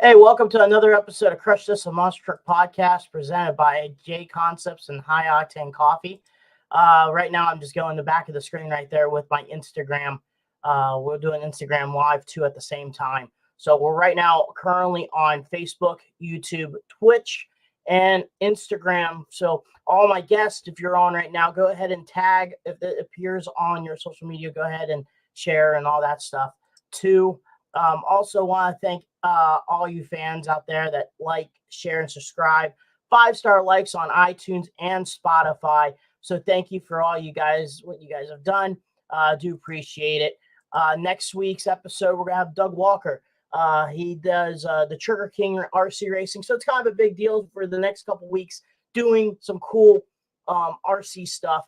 Hey, welcome to another episode of Crush This, a Monster Truck podcast presented by J Concepts and High Octane Coffee. Right now, I'm just going the back of the screen right there with my Instagram. We're doing Instagram Live too at the same time. So we're right now currently on Facebook, YouTube, Twitch, and Instagram. So all my guests, if you're on right now, go ahead and tag. If it appears on your social media, go ahead and share and all that stuff too. Also want to thank all you fans out there that like, share, and subscribe. 5-star likes on iTunes and Spotify. So thank you for all you guys, what you guys have done. Do appreciate it. Next week's episode, we're going to have Doug Walker. He does the Trigger King RC racing. So it's kind of a big deal for the next couple weeks, doing some cool RC stuff.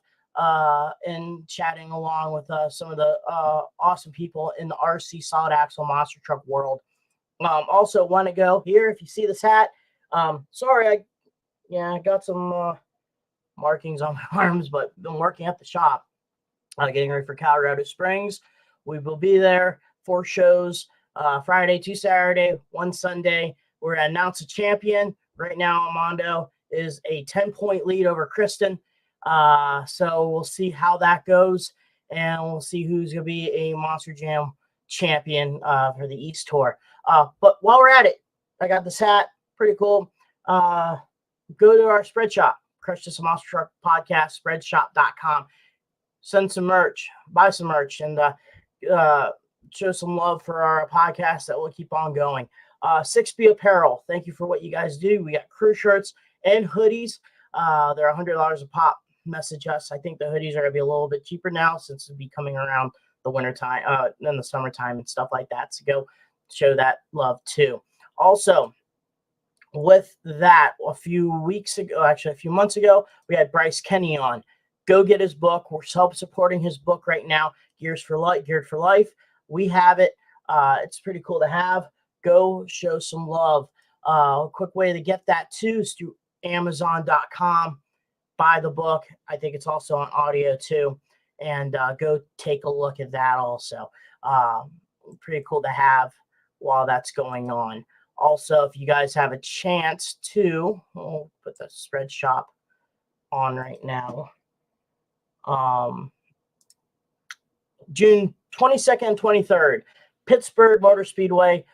And chatting along with some of the awesome people in the RC solid axle monster truck world. Also want to go here. If you see this hat, sorry, I got some markings on my arms, but been working at the shop, getting ready for Colorado Springs. We will be there 4 shows, Friday, 2 Saturday, 1 Sunday. We're going to announce a champion. Right now, Armando is a 10-point lead over Kristen. So we'll see how that goes, and we'll see who's going to be a Monster Jam champion for the East Tour. But while we're at it, I got this hat, pretty cool. Go to our spread shop, Crush This Monster Truck Podcast, spreadshop.com. Send some merch, buy some merch, and show some love for our podcast that will keep on going. 6B Apparel, thank you for what you guys do. We got crew shirts and hoodies. They're $100 a pop. Message us. I think the hoodies are going to be a little bit cheaper now since it'll be coming around the winter time, in the summertime and stuff like that. So go show that love too. Also, with that, a few months ago, we had Bryce Kenny on. Go get his book. We're supporting his book right now, Geared for Life. We have it. It's pretty cool to have. Go show some love. A quick way to get that too is through Amazon.com. Buy the book. I think it's also on audio too. And go take a look at that also. Pretty cool to have while that's going on. Also, if you guys have a chance to, we'll put the spread shop on right now. June 22nd and 23rd, Pittsburgh Motor Speedway,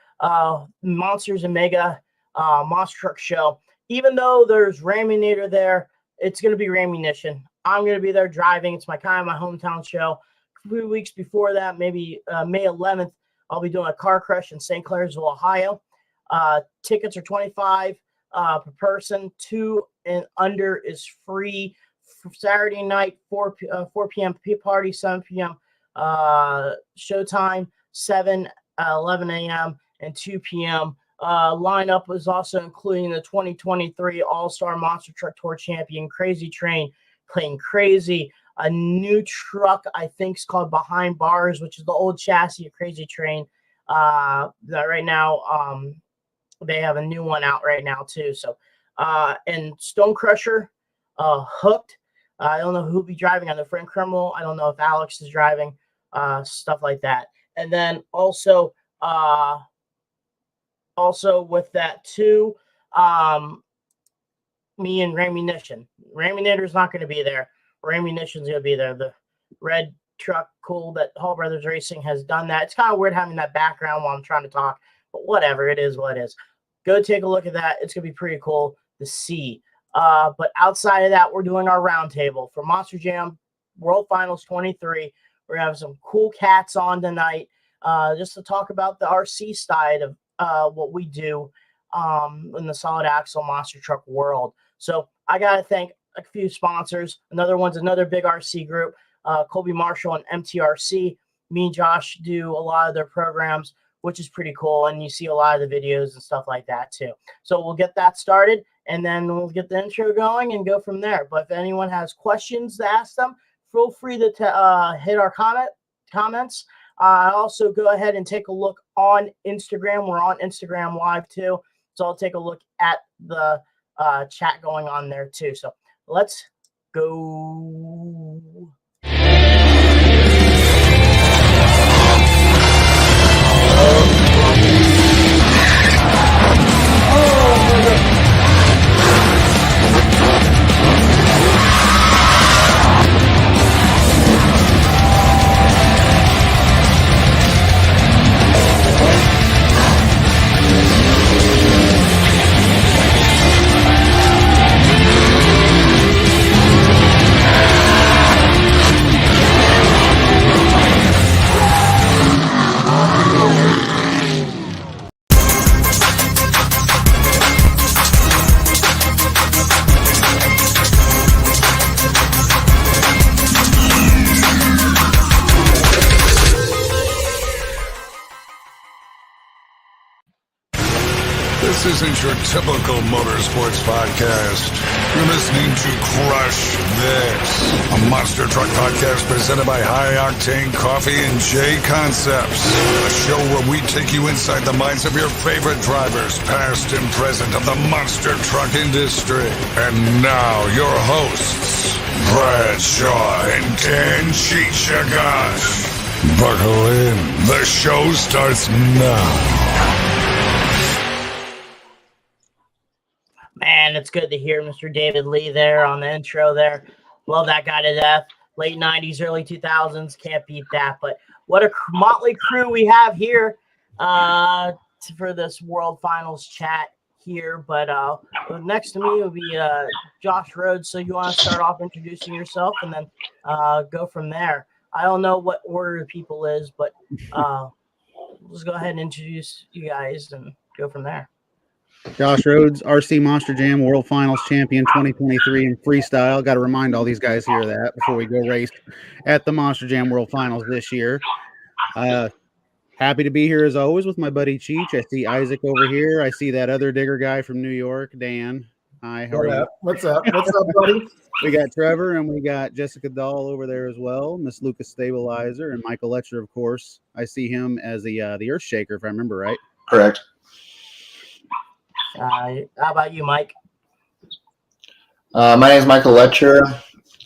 Monsters and Mega Monster Truck Show. Even though there's Raminator there, it's going to be Ramunition. I'm going to be there driving. It's my hometown show. A few weeks before that, maybe May 11th, I'll be doing a car crush in St. Clairsville, Ohio. Tickets are $25 per person. 2 and under is free. Saturday night, 4 p.m. party, 7 p.m. Showtime, 11 a.m. and 2 p.m. Lineup was also including the 2023 All-Star Monster Truck Tour champion, Crazy Train, playing Crazy. A new truck, I think, is called Behind Bars, which is the old chassis of Crazy Train. That right now, they have a new one out right now, too. So, and Stone Crusher, Hooked. I don't know who will be driving on the Frank Criminal. I don't know if Alex is driving, stuff like that. And then also with that too, me and Ramunition. Raminator's not going to be there. Ramunition's going to be there. The red truck, cool, that Hall Brothers Racing has done that. It's kind of weird having that background while I'm trying to talk, but whatever, it is what it is. Go take a look at that. It's going to be pretty cool to see. But outside of that, we're doing our roundtable for Monster Jam World Finals 23. We're going to have some cool cats on tonight, just to talk about the RC side of what we do in the solid axle monster truck world. So I got to thank a few sponsors. Another big RC group, Colby Marshall and MTRC. Me and Josh do a lot of their programs, which is pretty cool. And you see a lot of the videos and stuff like that too. So we'll get that started and then we'll get the intro going and go from there. But if anyone has questions to ask them, feel free to hit our comments. Also go ahead and take a look on Instagram. We're on Instagram Live too. So I'll take a look at the chat going on there too. So let's go. This isn't your typical motorsports podcast. You're listening to Crush This, a monster truck podcast presented by High Octane Coffee and J Concepts. A show where we take you inside the minds of your favorite drivers, past and present, of the monster truck industry. And now, your hosts, Brad Shaw and Dan Chichagash. Buckle in. The show starts now. Man, it's good to hear Mr. David Lee there on the intro there. Love that guy to death. Late 90s, early 2000s. Can't beat that. But what a motley crew we have here for this World Finals chat here. But next to me will be Josh Rhodes. So you want to start off introducing yourself and then go from there. I don't know what order the people is, but let's go ahead and introduce you guys and go from there. Josh Rhodes, RC Monster Jam World Finals champion 2023 in freestyle. Got to remind all these guys here of that before we go race at the Monster Jam World Finals this year. Happy to be here as always with my buddy Cheech. I see Isaac over here. I see that other digger guy from New York, Dan. Hi, how are you? What's up? What's up, buddy? We got Trevor and we got Jessica Dahl over there as well. Miss Lucas Stabilizer and Michael Letcher, of course. I see him as the Earth Shaker, if I remember right. Correct. How about you, Mike? My name is Michael Letcher.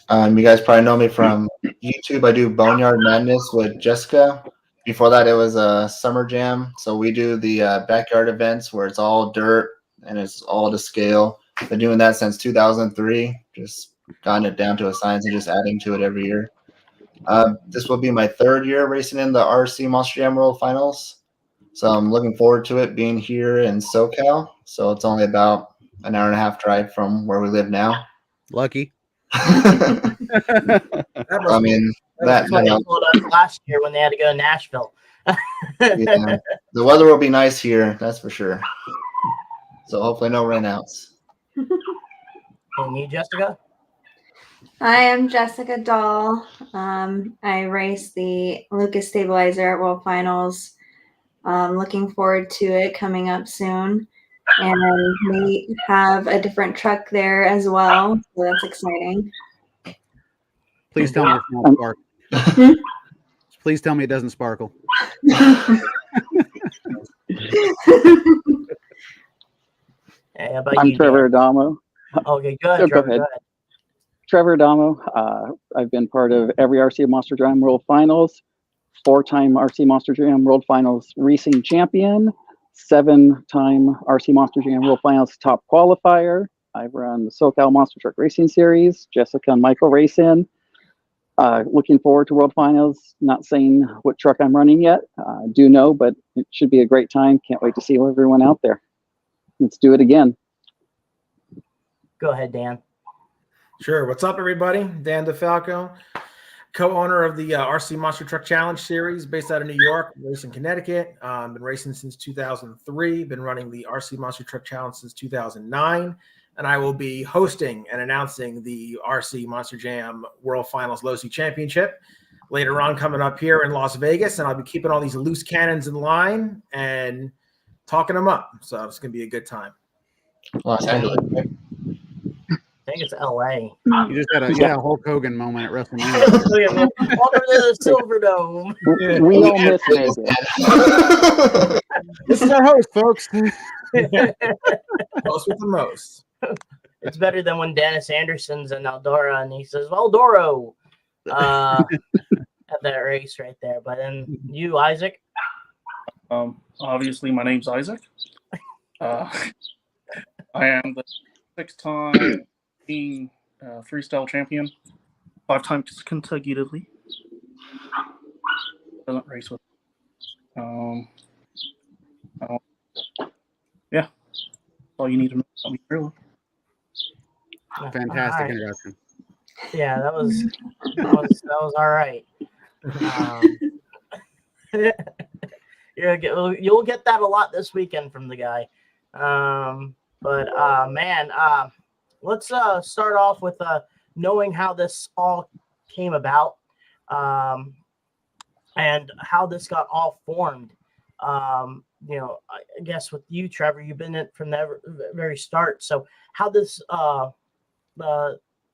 You guys probably know me from YouTube. I do Boneyard Madness with Jessica. Before that, it was a Summer Jam. So we do the backyard events where it's all dirt and it's all to scale. Been doing that since 2003. Just gotten it down to a science and just adding to it every year. This will be my third year racing in the RC Monster Jam World Finals. So I'm looking forward to it being here in SoCal. So it's only about an hour and a half drive from where we live now. Lucky. I mean, That's what they told us last year when they had to go to Nashville. yeah, the weather will be nice here, that's for sure. So hopefully no rainouts. And you, Jessica? Hi, I'm Jessica Dahl. I race the Lucas Stabilizer at World Finals. Looking forward to it coming up soon. And we have a different truck there as well, so that's exciting. Please tell me it's not sparkle. Please tell me it doesn't sparkle. Hey, how about I'm you, Trevor Adamo. Okay, good. Go ahead. Trevor Adamo. I've been part of every RC Monster Jam World Finals, 4-time RC Monster Jam World Finals racing champion, 7-time RC Monster Jam World Finals top qualifier. I've run the SoCal Monster Truck Racing Series. Jessica and Michael race in. Looking forward to World Finals. Not saying what truck I'm running yet. Do know, but it should be a great time. Can't wait to see everyone out there. Let's do it again. Go ahead, Dan. Sure. What's up, everybody? Dan DeFalco, co-owner of the RC Monster Truck Challenge Series based out of New York, racing Connecticut. Been racing since 2003. Been running the RC Monster Truck Challenge since 2009. And I will be hosting and announcing the RC Monster Jam World Finals Losi Championship later on coming up here in Las Vegas. And I'll be keeping all these loose cannons in line and talking them up. So it's going to be a good time. Los Angeles. I think it's LA. You just had a Hulk Hogan moment at WrestleMania. Welcome to the Silver Dome. We all miss Vegas. This is our host, folks. Most with the most. It's better than when Dennis Anderson's in Eldora and he says, Eldoro at that race right there. But then you, Isaac? Obviously, my name's Isaac. I am the 6-time freestyle champion, 5 times consecutively. Doesn't race with. Yeah, all you need to know about me, really. Fantastic introduction. Yeah, that was all right. You'll get that a lot this weekend from the guy. Let's start off with knowing how this all came about and how this got all formed. I guess with you, Trevor, you've been in from the very start. So how this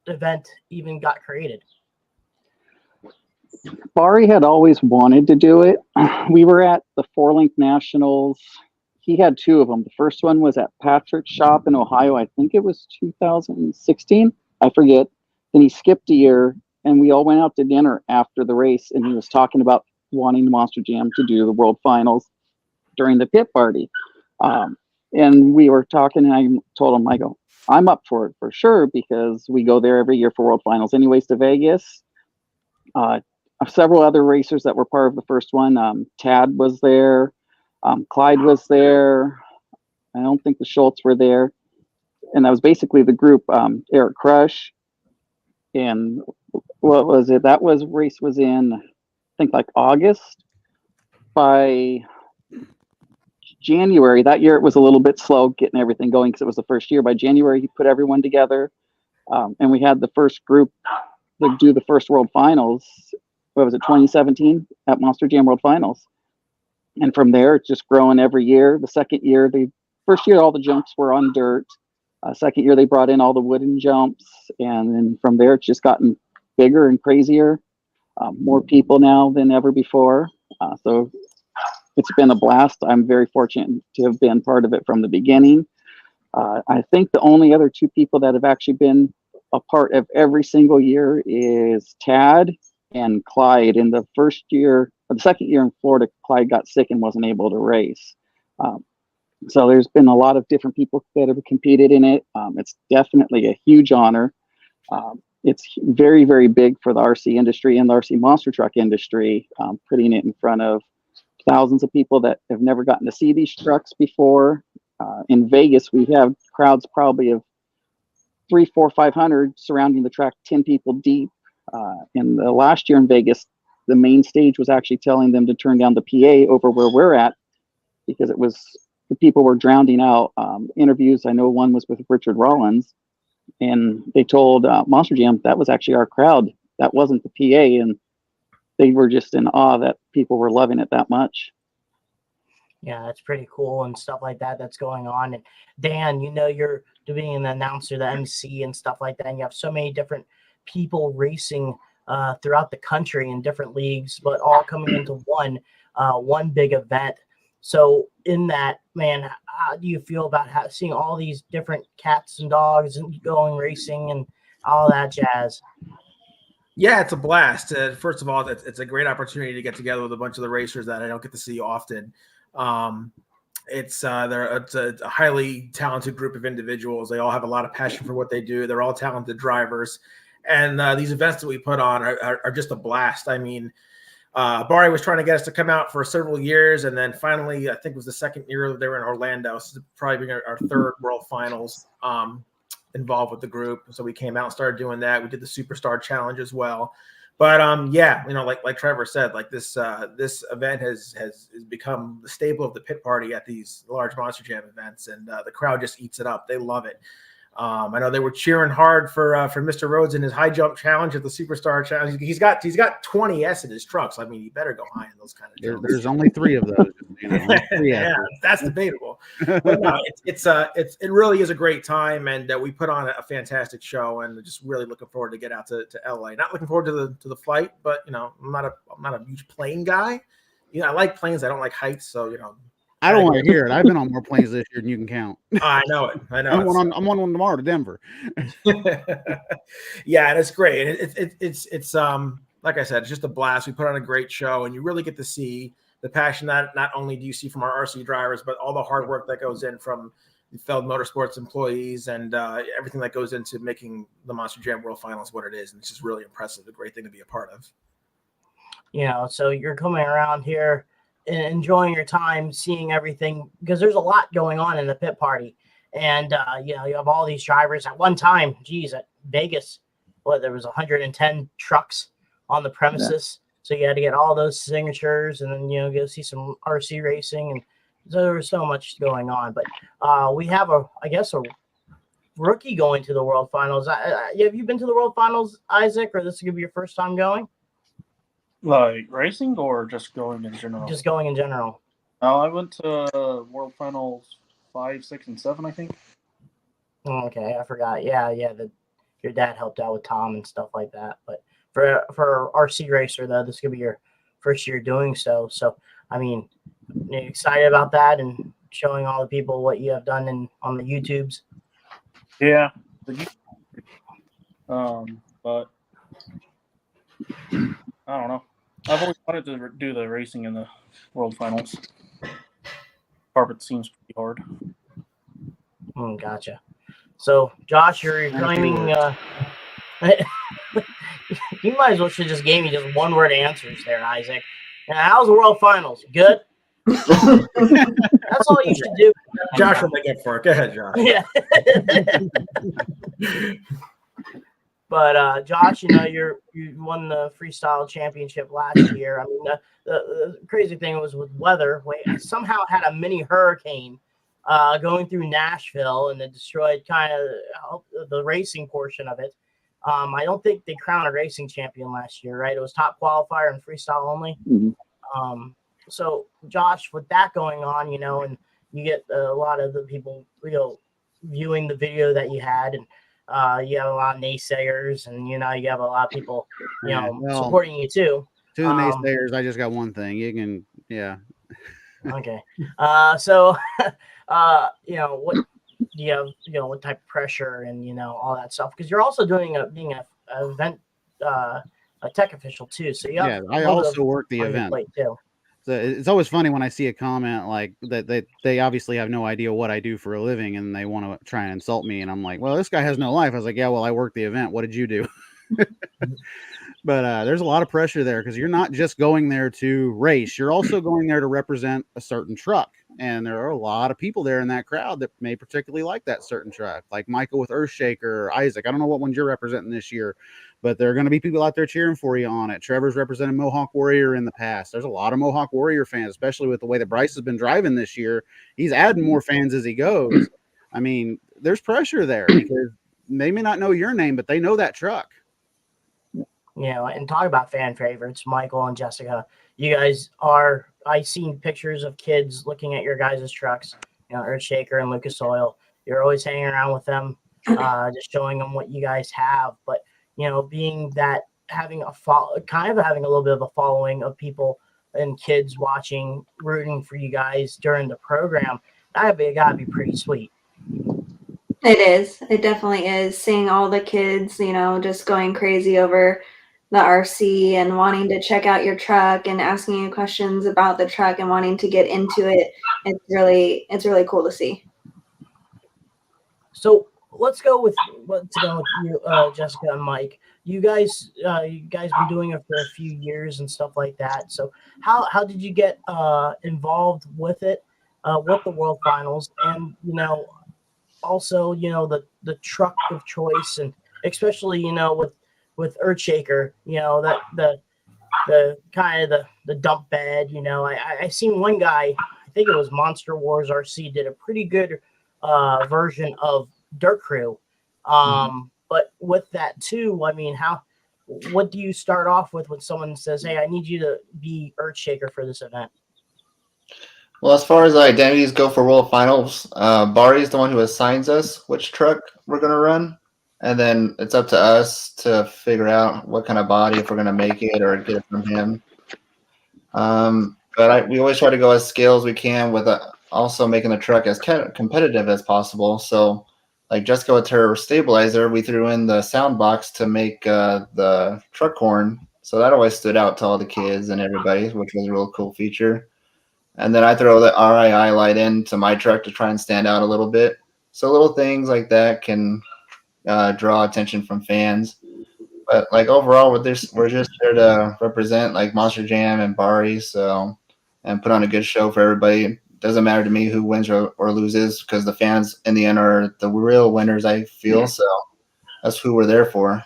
event even got created? Bari had always wanted to do it. We were at the Four Link Nationals. He had two of them. The first one was at Patrick's shop in Ohio. I think it was 2016. I forget. Then he skipped a year, and we all went out to dinner after the race, and he was talking about wanting Monster Jam to do the World Finals during the pit party. And we were talking, and I told him, I go, I'm up for it for sure, because we go there every year for World Finals anyways to Vegas. Several other racers that were part of the first one. Tad was there. Clyde was there. I don't think the Schultz were there. And that was basically the group. Eric Crush. And what was it? That race was in, I think, like August. By January, that year it was a little bit slow getting everything going because it was the first year. By January, he put everyone together. And we had the first group to do the first World Finals. What was it, 2017 at Monster Jam World Finals. And from there, it's just growing every year. The second year, first year, all the jumps were on dirt. Second year, they brought in all the wooden jumps. And then from there, it's just gotten bigger and crazier. More people now than ever before. So it's been a blast. I'm very fortunate to have been part of it from the beginning. I think the only other two people that have actually been a part of every single year is Tad and Clyde. In the first year, or the second year in Florida, Clyde got sick and wasn't able to race. So there's been a lot of different people that have competed in it. It's definitely a huge honor. It's very, very big for the RC industry and the RC monster truck industry, putting it in front of thousands of people that have never gotten to see these trucks before. In Vegas, we have crowds probably of 300, 400, 500 surrounding the track, 10 people deep. In the last year in Vegas, the main stage was actually telling them to turn down the PA over where we're at because the people were drowning out. Interviews, I know one was with Richard Rollins, and they told Monster Jam that was actually our crowd. That wasn't the PA, and they were just in awe that people were loving it that much. Yeah, that's pretty cool and stuff like that that's going on. And Dan, you're being an announcer, the MC and stuff like that, and you have so many different people racing throughout the country in different leagues, but all coming into one big event. So in that, man, how do you feel about seeing all these different cats and dogs and going racing and all that jazz? Yeah, it's a blast. First of all, it's a great opportunity to get together with a bunch of the racers that I don't get to see often. It's a highly talented group of individuals. They all have a lot of passion for what they do. They're all talented drivers. And these events that we put on are just a blast. I mean, Bari was trying to get us to come out for several years. And then finally, I think it was the second year they were in Orlando. So probably our third World Finals involved with the group. So we came out and started doing that. We did the Superstar Challenge as well. But yeah, like Trevor said, like this event has become the staple of the pit party at these large Monster Jam events, and the crowd just eats it up. They love it. I know they were cheering hard for Mr. Rhodes in his high jump challenge at the Superstar Challenge. He's got 20S in his truck, so I mean, he better go high in those kind of jumps. There's only 3 of those. Yeah, that's debatable. But no, it really is a great time, and we put on a fantastic show, and just really looking forward to get out to LA. Not looking forward to the flight, but I'm not a huge plane guy. I like planes. I don't like heights, so I don't want to hear it. I've been on more planes this year than you can count. I know it. I'm on one tomorrow to Denver. Yeah, and it's great. It's like I said, it's just a blast. We put on a great show, and you really get to see the passion that not only do you see from our RC drivers, but all the hard work that goes in from the Feld Motorsports employees and everything that goes into making the Monster Jam World Finals what it is. And it's just really impressive. A great thing to be a part of. So you're coming around here and enjoying your time, seeing everything, because there's a lot going on in the pit party. And, you have all these drivers at one time. Geez, at Vegas, there was 110 trucks on the premises. Yeah. So you had to get all those signatures and then, go see some RC racing. And so there was so much going on. But we have a rookie going to the World Finals. Have you been to the World Finals, Isaac, or this is going to be your first time going? Like racing or just going in general? Just going in general. I went to World Finals 5, 6, and 7, I think. Oh, okay, I forgot. Yeah, your dad helped out with Tom and stuff like that. But for RC racer though, this could be your first year doing so. So I mean, you excited about that and showing all the people what you have done on the YouTubes. Yeah. But I don't know. I've always wanted to do the racing in the World Finals. Carpet seems pretty hard. Gotcha. So, Josh, you're claiming you might as well should just gave me just one word answers there, Isaac. How's the World Finals? Good. That's all you should do. Josh will make up for it. Go ahead, Josh. Yeah. But Josh, you won the freestyle championship last year. I mean, the crazy thing was with weather. Somehow had a mini hurricane going through Nashville, and it destroyed kind of the racing portion of it. I don't think they crowned a racing champion last year, right? It was top qualifier and freestyle only. Mm-hmm. So, Josh, with that going on, and you get a lot of the people, viewing the video that you had, and you have a lot of naysayers, and you have a lot of people, supporting you too. To the naysayers, I just got one thing. You can, yeah. Okay. So, what do you have? What type of pressure and all that stuff? Because you're also being a event, a tech official too. So I also work the event too. So it's always funny when I see a comment like that. They obviously have no idea what I do for a living, and they want to try and insult me. And I'm like, well, this guy has no life. I was like, yeah, well, I work the event. What did you do? But there's a lot of pressure there because you're not just going there to race. You're also going there to represent a certain truck. And there are a lot of people there in that crowd that may particularly like that certain truck, like Michael with Earthshaker, or Isaac. I don't know what ones you're representing this year, but there are going to be people out there cheering for you on it. Trevor's represented Mohawk Warrior in the past. There's a lot of Mohawk Warrior fans, especially with the way that Bryce has been driving this year. He's adding more fans as he goes. I mean, there's pressure there because they may not know your name, but they know that truck. And talk about fan favorites, Michael and Jessica. You guys I've seen pictures of kids looking at your guys' trucks, Earthshaker and Lucas Oil. You're always hanging around with them, just showing them what you guys have. But, being that having having a little bit of a following of people and kids watching, rooting for you guys during the program, that gotta be pretty sweet. It is. It definitely is. Seeing all the kids, just going crazy over the RC and wanting to check out your truck and asking you questions about the truck and wanting to get into it. It's really cool to see. So let's go with you, Jessica and Mike. You guys been doing it for a few years and stuff like that. So how did you get involved with it, with the World Finals, and also the truck of choice, and especially with Earthshaker, that the kind of the dump bed. I seen one guy, I think it was Monster Wars RC, did a pretty good version of Dirt Crew. But with that too, I mean, what do you start off with when someone says, hey, I need you to be Earthshaker for this event? Well, as far as identities go for World Finals, Barry is the one who assigns us which truck we're going to run. And then it's up to us to figure out what kind of body, if we're going to make it or get it from him. But we always try to go as scale as we can with also making the truck as competitive as possible. So like Jessica with her stabilizer, we threw in the sound box to make the truck horn. So that always stood out to all the kids and everybody, which was a real cool feature. And then I throw the RII light into my truck to try and stand out a little bit. So little things like that can draw attention from fans. But like overall, we're just here to represent like Monster Jam and Bari, and put on a good show for everybody. It doesn't matter to me who wins or loses, because the fans in the end are the real winners, I feel. So that's who we're there for.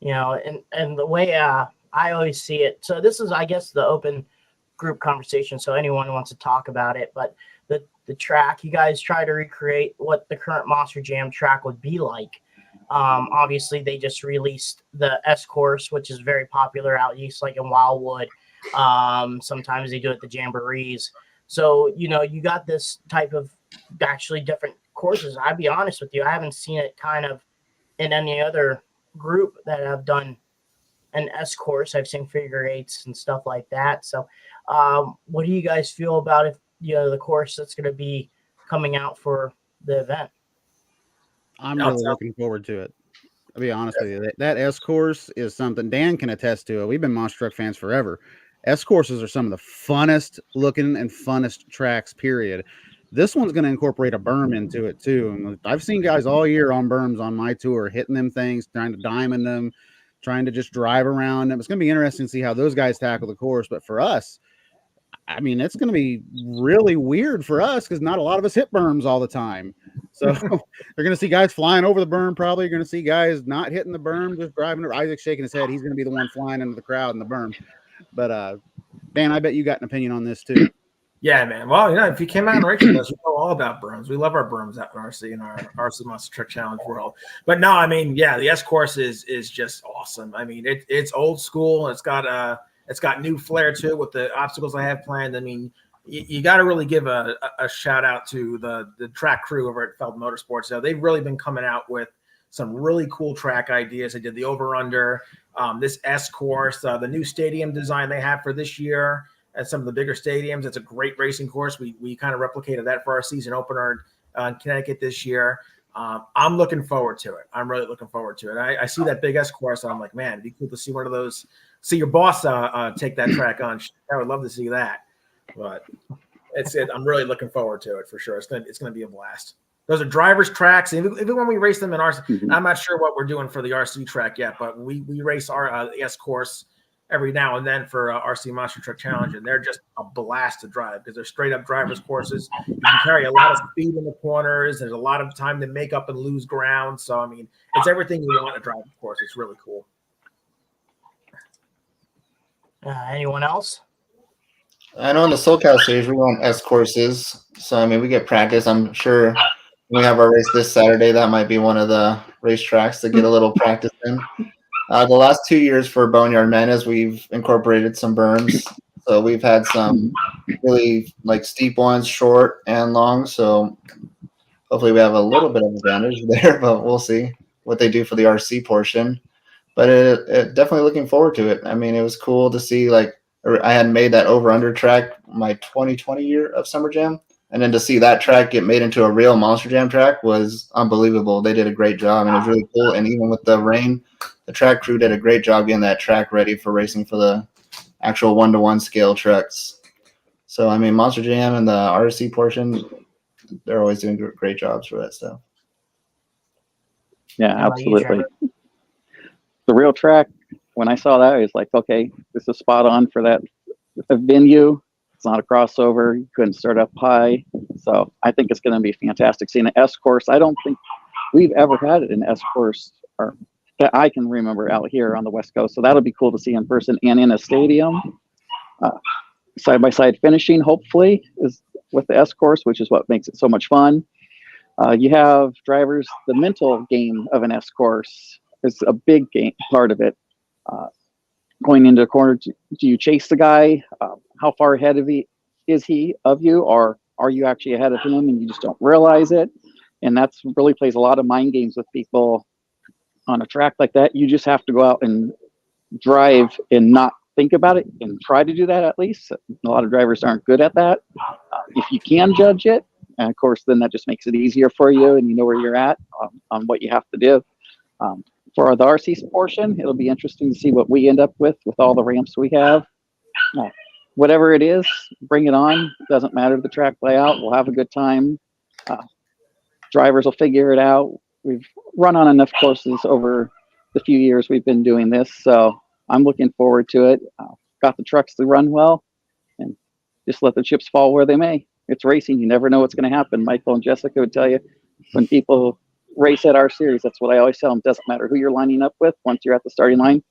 And the way I always see it. So this is, I guess, the open group conversation. So anyone who wants to talk about it, but the track, you guys try to recreate what the current Monster Jam track would be like. Obviously, they just released the S course, which is very popular out east, like in Wildwood. Sometimes they do it at the jamborees. So, you know, you got this type of actually different courses. I'll be honest with you, I haven't seen it kind of in any other group that have done an S course. I've seen figure eights and stuff like that. So, what do you guys feel about if, you know, the course that's going to be coming out for the event? I'm really looking forward to it. I'll be honest with you. That S course is something Dan can attest to. We've been Monster Truck fans forever. S courses are some of the funnest looking and funnest tracks, period. This one's going to incorporate a berm into it too. And I've seen guys all year on berms on my tour hitting them things, trying to diamond them, trying to just drive around them. It's going to be interesting to see how those guys tackle the course. But for us, I mean, it's going to be really weird for us because not a lot of us hit berms all the time. So you're going to see guys flying over the berm. Probably you're going to see guys not hitting the berm, just driving. Isaac's shaking his head. He's going to be the one flying into the crowd in the berm. But Dan, I bet you got an opinion on this too. Yeah, man. Well, you know, if you came out and raced with us, you know all about berms. We love our berms out in RC and our RC Monster Truck Challenge world. But no, I mean, yeah, the S course is just awesome. I mean, it's old school. It's got new flair to it with the obstacles I have planned. I mean, you got to really give a shout out to the track crew over at Feld Motorsports. So they've really been coming out with some really cool track ideas. They did the over under, this S course, the new stadium design they have for this year at some of the bigger stadiums. It's a great racing course. We kind of replicated that for our season opener in Connecticut this year. I'm looking forward to it. I'm really looking forward to it. I see that big S course, and I'm like, man, it'd be cool to see one of those. See your boss take that track on. I would love to see that. But I'm really looking forward to it for sure. It's gonna be a blast. Those are drivers' tracks. Even when we race them in RC, I'm not sure what we're doing for the RC track yet, but we race our S course every now and then for RC Monster Truck Challenge, and they're just a blast to drive because they're straight up drivers' courses. You can carry a lot of speed in the corners. There's a lot of time to make up and lose ground. So I mean, it's everything you want to drive. Of course, it's really cool. Anyone else? I know in the SoCal series we run S courses, so I mean we get practice. I'm sure we have our race this Saturday. That might be one of the racetracks to get a little practice in. The last 2 years for Boneyard Madness, we've incorporated some berms. So we've had some really like steep ones, short and long. So hopefully we have a little bit of advantage there, but we'll see what they do for the RC portion. But it definitely looking forward to it. I mean, it was cool to see, like, I had made that over-under track my 2020 year of Summer Jam. And then to see that track get made into a real Monster Jam track was unbelievable. They did a great job, and it was really cool. And even with the rain, the track crew did a great job getting that track ready for racing for the actual 1-to-1 scale trucks. So, I mean, Monster Jam and the RC portion, they're always doing great jobs for that stuff. Yeah, absolutely. The real track, when I saw that, I was like, okay, this is spot on for that venue. It's not a crossover. You couldn't start up high. So I think it's going to be fantastic seeing an S course. I don't think we've ever had an S course or that I can remember out here on the West Coast. So that'll be cool to see in person and in a stadium. Side-by-side finishing, hopefully, is with the S course, which is what makes it so much fun. You have drivers, the mental game of an S course is a big game part of it. Going into a corner, do you chase the guy? How far ahead of is he of you, or are you actually ahead of him and you just don't realize it? And that's really plays a lot of mind games with people on a track like that. You just have to go out and drive and not think about it and try to do that at least. A lot of drivers aren't good at that. If you can judge it, and of course, then that just makes it easier for you and you know where you're at on what you have to do. For the RC portion, it'll be interesting to see what we end up with all the ramps we have. Whatever it is, bring it on. Doesn't matter the track layout. We'll have a good time. Drivers will figure it out. We've run on enough courses over the few years we've been doing this, so I'm looking forward to it. Got the trucks to run well, and just let the chips fall where they may. It's racing. You never know what's going to happen. Michael and Jessica would tell you when people race at our series, that's what I always tell them. Doesn't matter who you're lining up with. Once you're at the starting line,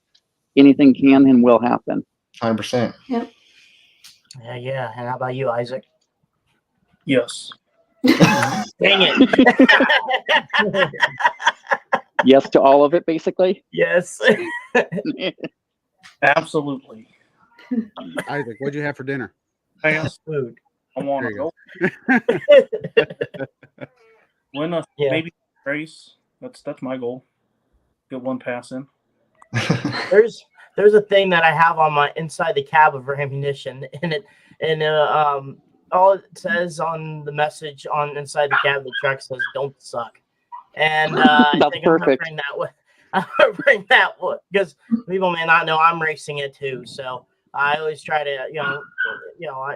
anything can and will happen. 100%. Yep. Yeah. And how about you, Isaac? Yes. Dang it. Yes to all of it, basically. Yes. Absolutely. Isaac, what'd you have for dinner? Fast Food. I want There to you go win a Yeah. maybe race. That's my goal. Get one pass in. There's a thing that I have on my inside the cab of ammunition, and all it says on the message on inside the cab of the truck says "Don't suck," and I That's think I'm gonna perfect. bring that one. I'm gonna bring that one because people may not know I'm racing it too. So I always try to,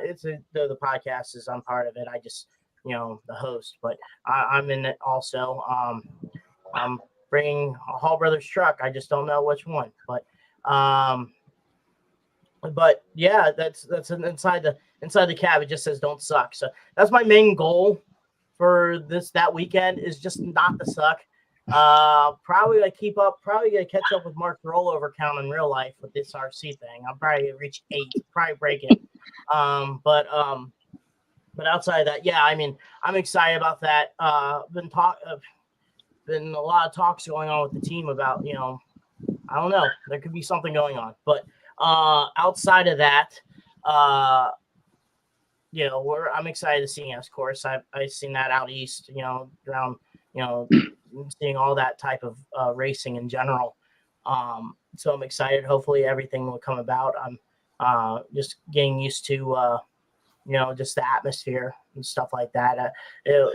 it's the podcast is I'm part of it. I just, the host, but I'm in it also. I'm bringing a Hall Brothers truck. I just don't know which one, but yeah, that's inside the cab. It just says "Don't suck." So that's my main goal for that weekend is just not to suck. Probably gonna catch up with Mark's rollover count in real life with this RC thing. I'll probably reach 8, probably break it. But outside of that, yeah, I mean, I'm excited about that. Been a lot of talks going on with the team about, I don't know, there could be something going on, but outside of that, I'm excited to see S course. I've seen that out east, around, seeing all that type of racing in general. So I'm excited. Hopefully everything will come about. I'm just getting used to, just the atmosphere and stuff like that.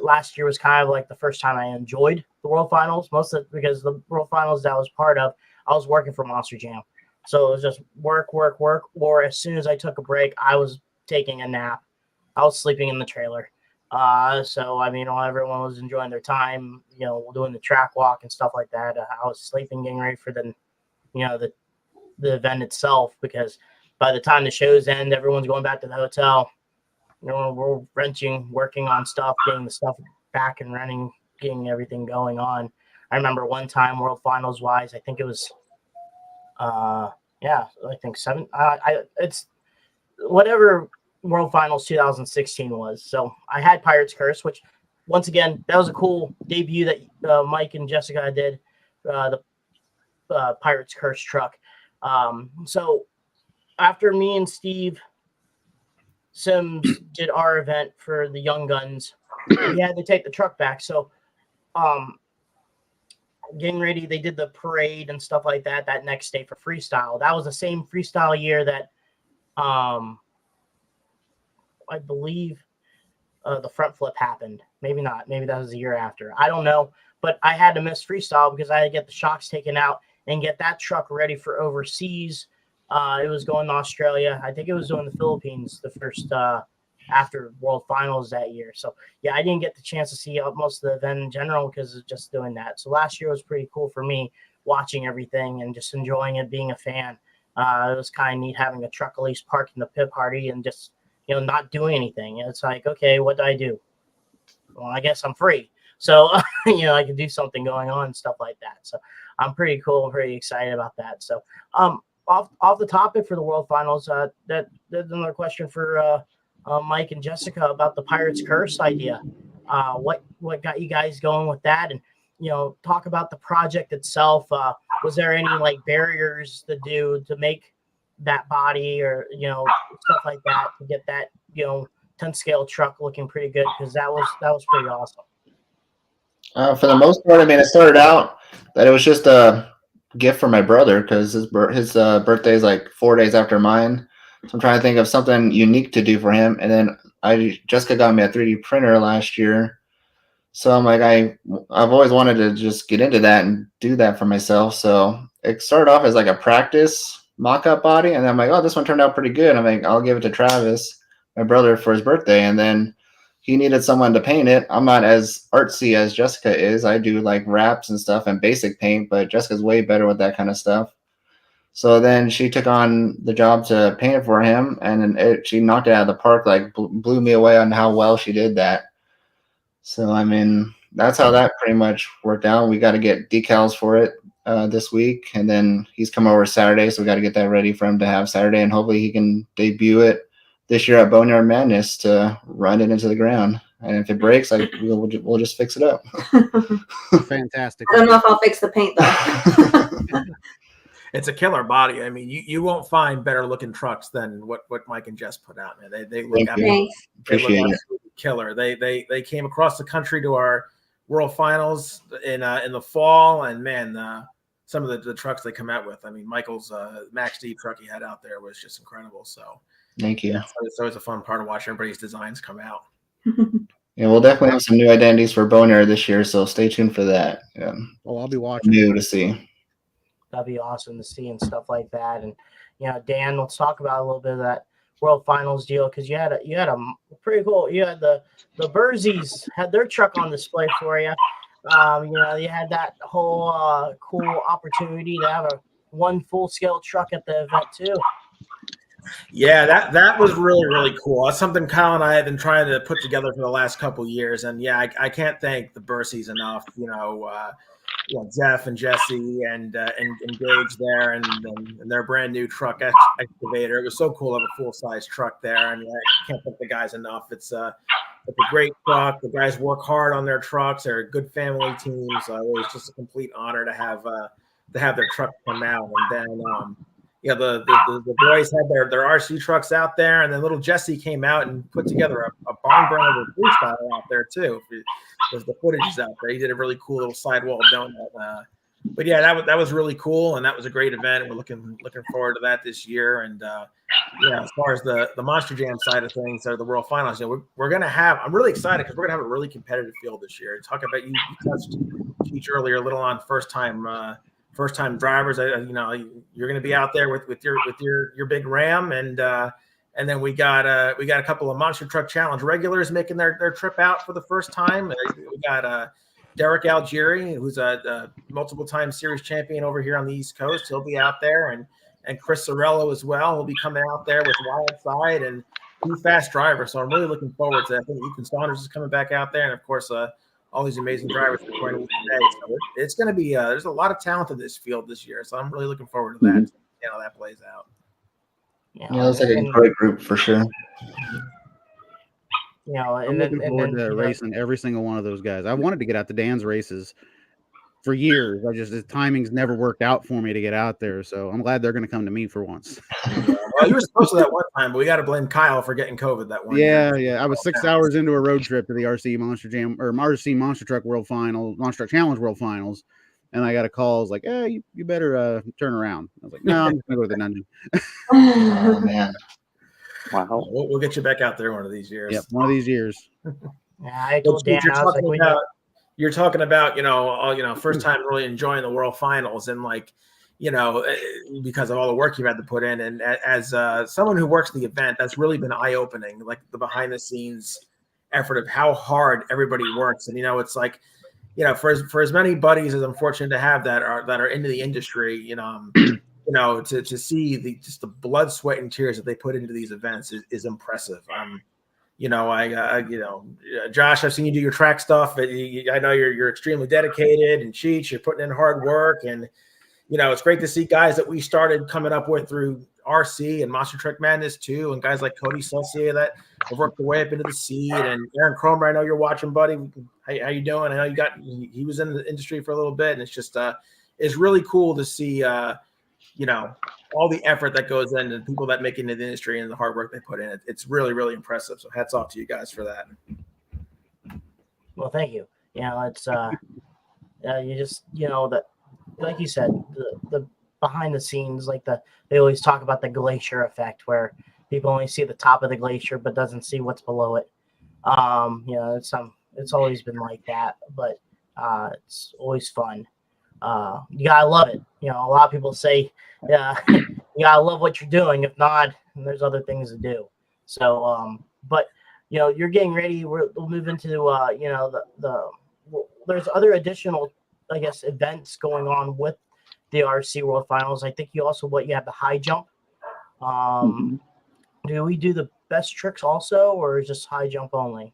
Last year was kind of like the first time I enjoyed the World Finals, because the World Finals that I was part of, I was working for Monster Jam. So it was just work, or as soon as I took a break, I was taking a nap. I was sleeping in the trailer. So, I mean, while everyone was enjoying their time, doing the track walk and stuff like that, I was sleeping, getting ready for the event itself, because by the time the shows end, everyone's going back to the hotel. We're working on stuff, getting the stuff back and running, getting everything going on. I remember one time World Finals wise, I think it was, I think 7. It's whatever World Finals 2016 was. So I had Pirates Curse, which once again, that was a cool debut that Mike and Jessica did, the Pirates Curse truck. So after me and Steve Sims did our event for the Young Guns, we had to take the truck back. So getting ready, they did the parade and stuff like that next day for freestyle. That was the same freestyle year that I believe the front flip happened. Maybe not. Maybe that was a year after. I don't know. But I had to miss freestyle because I had to get the shocks taken out and get that truck ready for overseas. It was going to Australia. I think it was doing the Philippines the first after World Finals that year. So, yeah, I didn't get the chance to see most of the event in general because of just doing that. So last year was pretty cool for me, watching everything and just enjoying it, being a fan. It was kind of neat having a truck at least parked in the pit party and just, not doing anything. It's like, okay, what do I do? Well, I guess I'm free. So, I can do something going on and stuff like that. So I'm pretty cool. I'm pretty excited about that. So off the topic for the World Finals, that's another question for Mike and Jessica about the Pirates Curse idea. What got you guys going with that? And, talk about the project itself. Was there any barriers to make that body or, stuff like that to get that, 10 scale truck looking pretty good? Because that was pretty awesome. For the most part, I mean, it started out that it was just a gift for my brother because his birthday is like 4 days after mine. So I'm trying to think of something unique to do for him. And then Jessica got me a 3D printer last year. So I'm like, I've always wanted to just get into that and do that for myself. So it started off as like a practice mock-up body. And then I'm like, oh, this one turned out pretty good. I'm like, I'll give it to Travis, my brother, for his birthday. And then he needed someone to paint it. I'm not as artsy as Jessica is. I do like wraps and stuff and basic paint, but Jessica's way better with that kind of stuff. So then she took on the job to paint it for him, and she knocked it out of the park, blew me away on how well she did that. So, I mean, that's how that pretty much worked out. We got to get decals for it this week, and then he's come over Saturday, so we got to get that ready for him to have Saturday, and hopefully he can debut it this year at Boneyard Madness to run it into the ground. And if it breaks, we'll just fix it up. Fantastic. I don't know if I'll fix the paint though. It's a killer body. I mean, you won't find better looking trucks than what Mike and Jess put out, man. They look Thank you. Thanks. Appreciate it. absolutely killer. They came across the country to our World Finals in the fall, and man, some of the trucks they come out with. I mean, Michael's Max D truck he had out there was just incredible. So Thank you. it's always a fun part of watching everybody's designs come out. Yeah, we'll definitely have some new identities for Boneyard this year, so stay tuned for that. Well, I'll be watching. New to see. That'd be awesome to see and stuff like that. And Dan, let's talk about a little bit of that World Finals deal, because you had a pretty cool. You had the Berzies had their truck on display for you. You had that whole cool opportunity to have a one full scale truck at the event too. Yeah, that was really cool. That's something Kyle and I have been trying to put together for the last couple of years, and yeah, I can't thank the Bersies enough. Jeff and Jesse and Gage there, and their brand new truck excavator. It was so cool to have a full size truck there. I mean, I can't thank the guys enough. It's a great truck. The guys work hard on their trucks. They're a good family team. So it was just a complete honor to have their truck come out. And then the boys had their RC trucks out there, and then little Jesse came out and put together a barn burner freestyle out there too. There's the footage is out there. He did a really cool little sidewall donut. But yeah, that was really cool, and that was a great event. And we're looking forward to that this year. And as far as the Monster Jam side of things, or the World Finals, we're gonna have. I'm really excited because we're gonna have a really competitive field this year. Talk about you touched Keach earlier a little on first time drivers. You're gonna be out there with your big Ram, and then we got a couple of Monster Truck Challenge regulars making their trip out for the first time. We got Derek Algieri, who's a multiple time series champion over here on the East Coast. He'll be out there, and Chris Sorello as well. He'll be coming out there with Wildside and two fast drivers. So I'm really looking forward to that. I think Ethan Saunders is coming back out there, and of course all these amazing drivers are going to be today. So it's going to be there's a lot of talent in this field this year. So I'm really looking forward to that. See how that plays out. Yeah, it's like a great group for sure. I'm looking forward to racing every single one of those guys. I wanted to get out to Dan's races for years. The timing's never worked out for me to get out there. So I'm glad they're going to come to me for once. Well, you were supposed to that one time, but we got to blame Kyle for getting COVID that one year. Yeah. I was 6 hours into a road trip to the RC Monster Jam or RC Monster Truck World Finals, Monster Truck Challenge World Finals. And I got a call. I was like, hey, you better turn around. I was like, no, I'm just going to go to the dungeon. Oh, man. Wow. We'll get you back out there one of these years. Yep, one of these years. Yeah, I told Dan, you're talking about, first time really enjoying the World Finals, and because of all the work you've had to put in. And as someone who works the event, that's really been eye-opening, like the behind the scenes effort of how hard everybody works. And, it's like, for as many buddies as I'm fortunate to have that are into the industry, to see the blood, sweat, and tears that they put into these events is impressive. Josh, I've seen you do your track stuff. I know you're extremely dedicated, and Cheech, you're putting in hard work, and it's great to see guys that we started coming up with through RC and Monster Truck Madness too, and guys like Cody Saucier that have worked their way up into the seed, and Aaron Cromer. I know you're watching, buddy. How you doing? I know he was in the industry for a little bit, and it's just it's really cool to see all the effort that goes in, and people that make it into the industry and the hard work they put in. It's really, really impressive. So hats off to you guys for that. Well, thank you. It's you just that, like you said, the behind the scenes, they always talk about the glacier effect, where people only see the top of the glacier but doesn't see what's below it. It's always been like that, but it's always fun. You gotta love it. A lot of people say, you gotta love what you're doing. If not, there's other things to do. So, but you're getting ready. We'll move into there's other additional, I guess, events going on with the RC World Finals. I think you have the high jump. Do we do the best tricks also, or is just high jump only?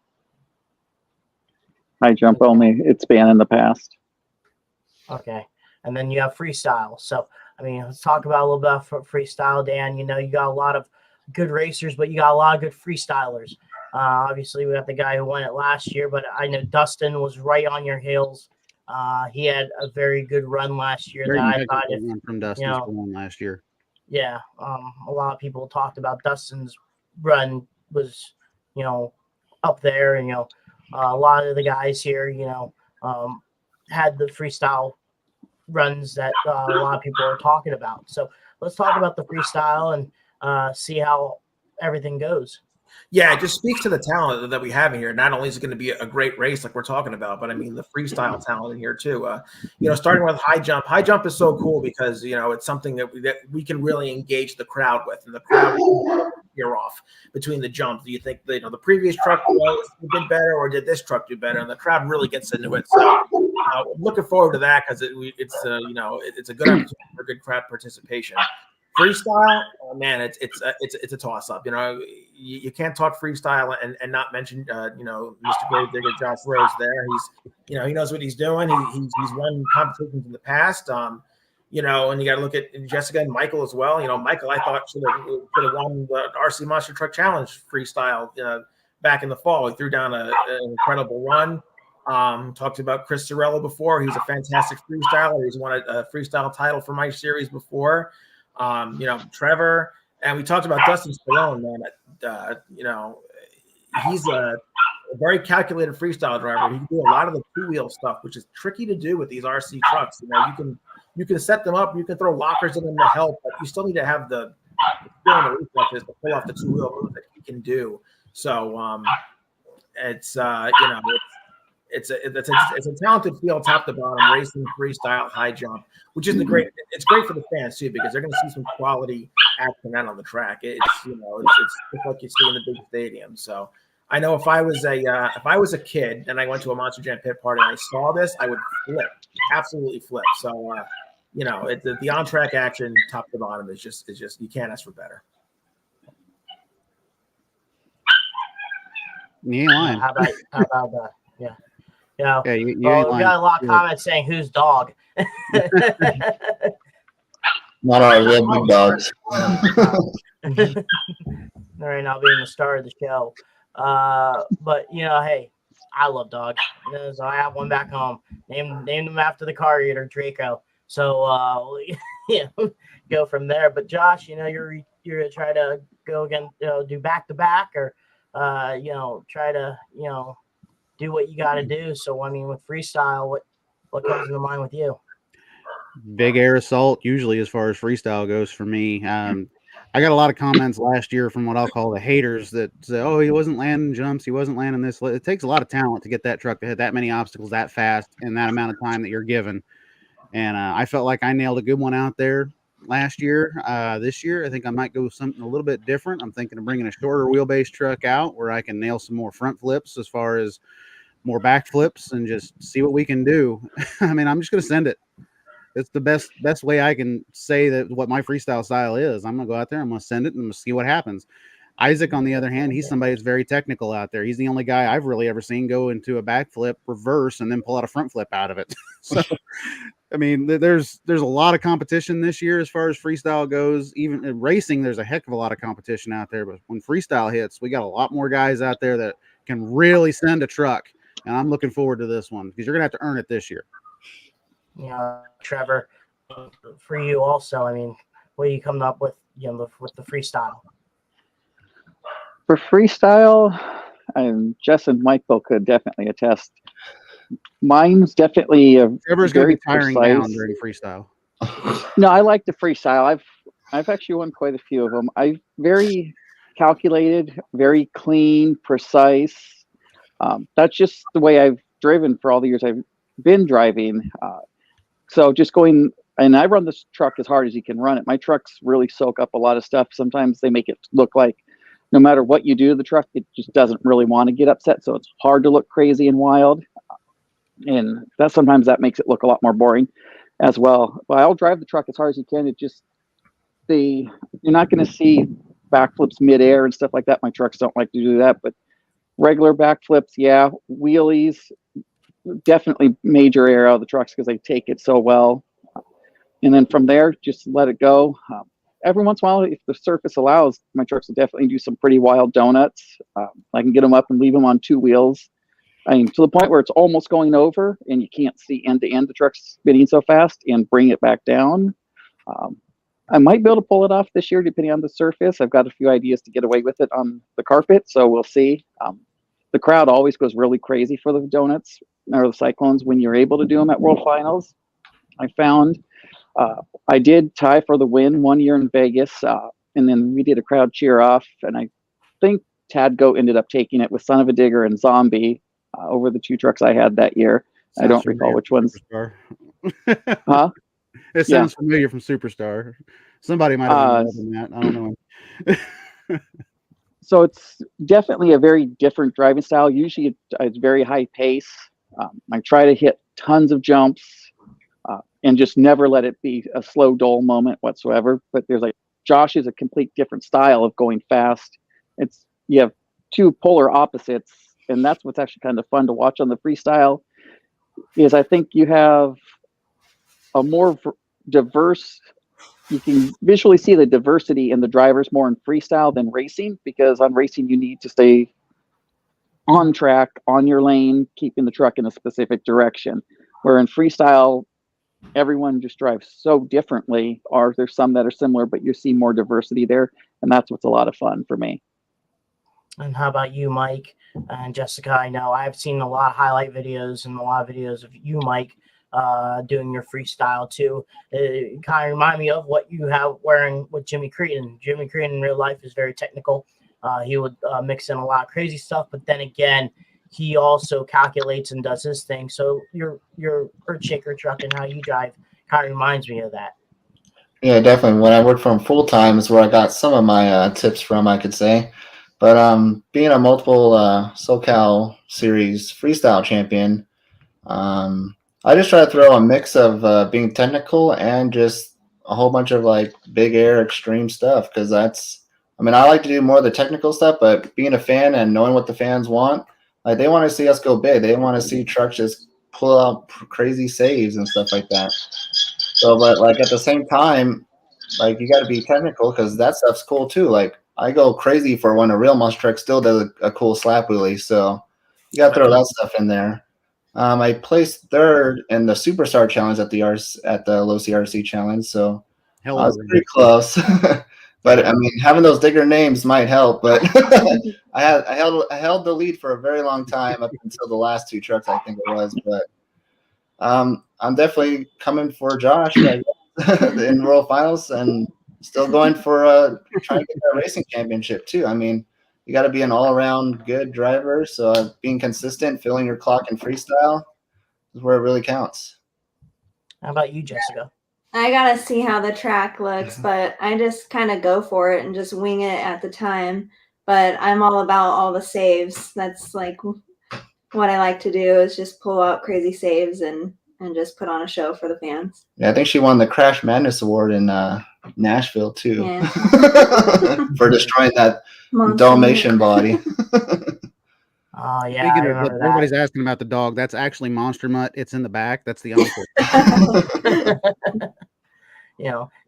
High jump only. It's been in the past. Okay. And then you have freestyle. So, let's talk about a little bit about freestyle, Dan. You got a lot of good racers, but you got a lot of good freestylers. Obviously, we got the guy who won it last year, but I know Dustin was right on your heels He had a very good run last year Very that I technical thought, if run from Dustin's know, one last year. yeah, a lot of people talked about Dustin's run was, up there, and a lot of the guys here, had the freestyle runs that a lot of people are talking about. So let's talk about the freestyle and see how everything goes. Yeah, it just speaks to the talent that we have in here. Not only is it going to be a great race like we're talking about, but I mean the freestyle talent in here too. Starting with high jump. High jump is so cool because it's something that we can really engage the crowd with, and the crowd you're off between the jumps. Do you think the previous truck did better, or did this truck do better? And the crowd really gets into it. So looking forward to that because it's a good opportunity for good crowd participation. Freestyle, oh man, it's a toss up. You can't talk freestyle and not mention Mr. Gravedigger Josh Rose. There, he knows what he's doing. He's won competitions in the past. And you got to look at Jessica and Michael as well. Michael, I thought should have won the RC Monster Truck Challenge freestyle back in the fall. He threw down an incredible run. Talked about Chris Sorello before. He's a fantastic freestyler. He's won a freestyle title for my series before. Trevor, and we talked about Dustin Spallone, man. He's a very calculated freestyle driver. He can do a lot of the two-wheel stuff, which is tricky to do with these RC trucks. You can set them up, you can throw lockers in them to help, but you still need to have the skill and the reflexes to pull off the two-wheel move that he can do. So it's a talented field, top to bottom, racing, freestyle, high jump, which is it's great for the fans too, because they're going to see some quality action out on the track. It's like you see in the big stadium. So I know if I was a kid and I went to a Monster Jam pit party and I saw this, I would absolutely flip. So the on track action, top to bottom, is just you can't ask for better. You ain't lying. How about that? Yeah. Yeah, you we ain't lying. got a lot of comments saying who's dog. Not our real big dogs. Right now being the star of the show. But hey, I love dogs. So I have one back home. Named him after the car eater, Draco. So go from there. But Josh, you're gonna try to go again, do back to back, or try to do what you got to do. So I mean, with freestyle, what comes to mind with you? Big air assault, usually, as far as freestyle goes for me. I got a lot of comments last year from what I'll call the haters that say, oh, he wasn't landing jumps, he wasn't landing this. It takes a lot of talent to get that truck to hit that many obstacles that fast in that amount of time that you're given. And I felt like I nailed a good one out there last year. This year, I think I might go something a little bit different. I'm thinking of bringing a shorter wheelbase truck out where I can nail some more front flips as far as more back flips and just see what we can do. I mean, I'm just going to send it. It's the best way I can say that what my freestyle style is. I'm going to go out there, I'm going to send it, and I'm going to see what happens. Isaac, on the other hand, he's somebody that's very technical out there. He's the only guy I've really ever seen go into a backflip, reverse, and then pull out a front flip out of it. So, I mean, there's a lot of competition this year as far as freestyle goes. Even in racing, there's a heck of a lot of competition out there. But when freestyle hits, we got a lot more guys out there that can really send a truck. And I'm looking forward to this one because you're going to have to earn it this year. Yeah, Trevor, for you also, I mean, what are you coming up with, with the freestyle? For freestyle, Jess and Michael could definitely attest. Mine's definitely Trevor's going to be tiring precise. down during freestyle. No, I like the freestyle. I've actually won quite a few of them. I'm very calculated, very clean, precise. That's just the way I've driven for all the years I've been driving. So just going, and I run this truck as hard as you can run it. My trucks really soak up a lot of stuff. Sometimes they make it look like no matter what you do to the truck, it just doesn't really want to get upset. So it's hard to look crazy and wild. And sometimes that makes it look a lot more boring as well. But I'll drive the truck as hard as you can. You're not going to see backflips midair and stuff like that. My trucks don't like to do that, but regular backflips, yeah. Wheelies, definitely major air out of the trucks because they take it so well. And then from there, just let it go. Every once in a while, if the surface allows, my trucks will definitely do some pretty wild donuts. I can get them up and leave them on two wheels. I mean, to the point where it's almost going over and you can't see end to end, the truck's spinning so fast, and bring it back down. I might be able to pull it off this year, depending on the surface. I've got a few ideas to get away with it on the carpet, so we'll see. The crowd always goes really crazy for the donuts or the Cyclones when you're able to do them at World Finals. I found I did tie for the win one year in Vegas, and then we did a crowd cheer off, and I think Tadgo ended up taking it with Son of a Digger and Zombie over the 2 trucks I had that year. I don't recall which ones. Huh? It sounds familiar from Superstar. Somebody might have been that. I don't know. So it's definitely a very different driving style. Usually it's very high pace. I try to hit tons of jumps and just never let it be a slow, dull moment whatsoever. But there's Josh is a complete different style of going fast. You have 2 polar opposites, and that's what's actually kind of fun to watch on the freestyle. Is I think you have a more diverse. You can visually see the diversity in the drivers more in freestyle than racing, because on racing you need to stay on track, on your lane, keeping the truck in a specific direction. Where in freestyle, everyone just drives so differently, or there's some that are similar, but you see more diversity there, and that's what's a lot of fun for me. And how about you, Mike and Jessica? I know I've seen a lot of highlight videos and a lot of videos of you, Mike, doing your freestyle too. It kind of remind me of what you have wearing with Jimmy Creedon. Jimmy Creedon in real life is very technical. He would mix in a lot of crazy stuff, but then again, he also calculates and does his thing. So your Earthshaker truck and how you drive kind of reminds me of that. Yeah, definitely. When I worked from full time is where I got some of my tips from, I could say. But being a multiple SoCal Series freestyle champion, I just try to throw a mix of being technical and just a whole bunch of big air extreme stuff, because I like to do more of the technical stuff, but being a fan and knowing what the fans want, they want to see us go big. They want to see trucks just pull out crazy saves and stuff like that. So, but at the same time, you got to be technical, because that stuff's cool too. I go crazy for when a real monster truck still does a cool slap wheelie. So you got to throw that stuff in there. I placed 3rd in the Superstar Challenge at the Low CRC Challenge, so I was pretty close. But having those digger names might help. But I held the lead for a very long time up until the last 2 trucks, I think it was. But I'm definitely coming for Josh in World Finals, and still going for trying to get that racing championship too. You got to be an all-around good driver. So being consistent, filling your clock in freestyle is where it really counts. How about you, Jessica? I gotta see how the track looks, but I just kind of go for it and just wing it at the time. But I'm all about all the saves. That's what I like to do, is just pull out crazy saves and just put on a show for the fans. Yeah, I think she won the Crash Madness Award in Nashville too, Yeah. for destroying that Dalmatian body. Oh yeah, Speaking of, everybody's asking about the dog. That's actually Monster Mutt. It's in the back. That's the uncle.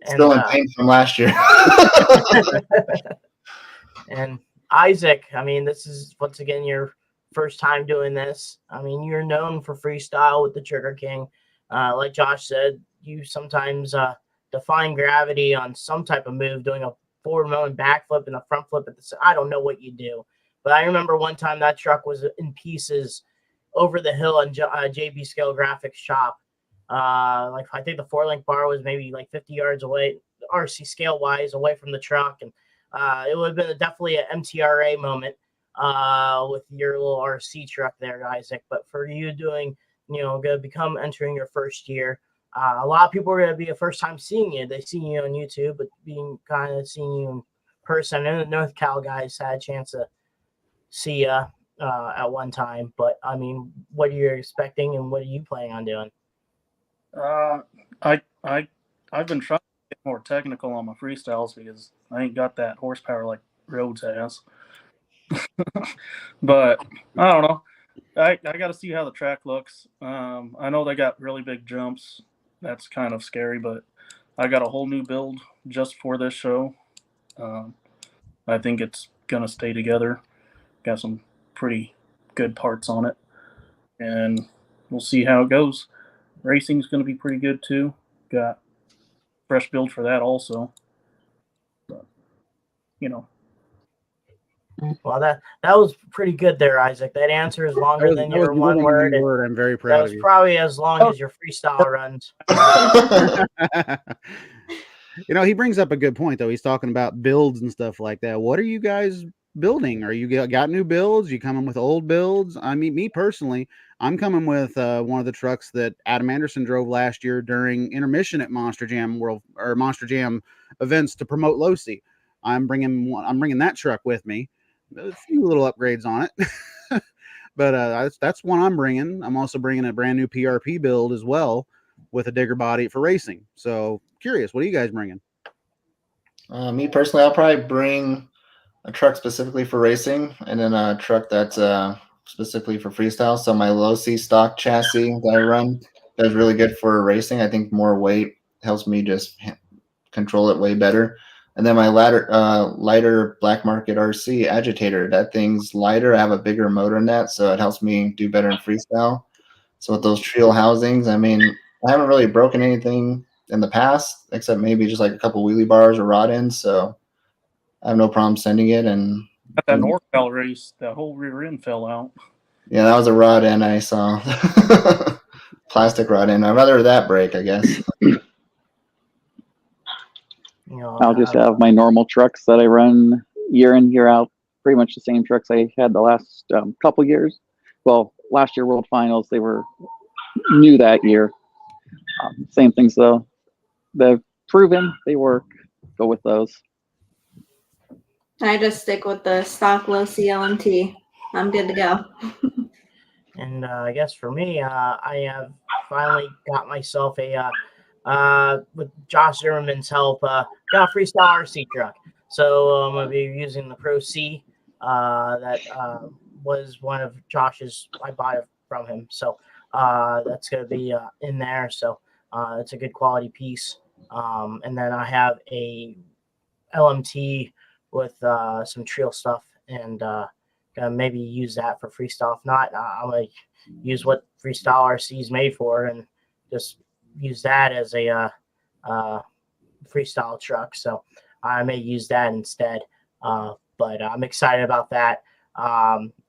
Still in pain from last year. And Isaac, this is once again your first time doing this. You're known for freestyle with the Trigger King. Like Josh said, you sometimes define gravity on some type of move, doing a forward moment backflip and a front flip at the. I don't know what you do, but I remember one time that truck was in pieces over the hill in JB Scale Graphics shop. I think the 4-link bar was maybe 50 yards away, RC scale wise, away from the truck, and it would have been definitely an MTRA moment with your little RC truck there, Isaac. But for you doing, going to become entering your first year, a lot of people are going to be a first time seeing you. They see you on YouTube, but being kind of seeing you in person. And the North Cal guys had a chance to see you at one time. But what are you expecting, and what are you planning on doing? I've been trying to get more technical on my freestyles, because I ain't got that horsepower like Rhodes has. But I don't know. I got to see how the track looks. I know they got really big jumps. That's kind of scary, but I got a whole new build just for this show. I think it's gonna stay together. Got some pretty good parts on it. and we'll see how it goes. Racing's going to be pretty good too. Got fresh build for that also. But, Well, that was pretty good there, Isaac. That answer is longer than That was your more one than word. one and word. I'm very That proud was of you. probably as long as your freestyle runs. He brings up a good point though. He's talking about builds and stuff like that. What are you guys building? Are you got new builds? You coming with old builds? I mean, me personally, I'm coming with one of the trucks that Adam Anderson drove last year during intermission at Monster Jam Monster Jam events to promote Losi. I'm bringing that truck with me. A few little upgrades on it, but that's one I'm bringing. I'm also bringing a brand new PRP build as well with a digger body for racing. So curious, what are you guys bringing? Me personally, I'll probably bring a truck specifically for racing, and then a truck that's specifically for freestyle. So my low C stock chassis that I run is really good for racing. I think more weight helps me just control it way better. And then my lighter Black Market RC agitator, that thing's lighter. I have a bigger motor in that, so it helps me do better in freestyle. So with those trio housings, I mean, I haven't really broken anything in the past, except maybe just like a couple wheelie bars or rod ends. So I have no problem sending it. And At that NorCal race, that whole rear end fell out. yeah, that was a rod end I saw. Plastic rod end. I'd rather that break, I guess. I'll just have my normal trucks that I run year in, year out. Pretty much the same trucks I had the last couple years. Well, last year World Finals, they were new that year. Same things though. They've proven they work. Go with those. I just stick with the stock low CLMT. I'm good to go. And I guess for me, I have finally got myself with Josh Zimmerman's help, got a freestyle RC truck. So I'm going to be using the Pro C that was one of Josh's. I bought it from him. So that's going to be in there. So it's a good quality piece. And then I have a LMT with some trail stuff and maybe use that for freestyle. If not, I'm going to use what freestyle RC is made for and just use that as a freestyle truck. So I may use that instead. But I'm excited about that.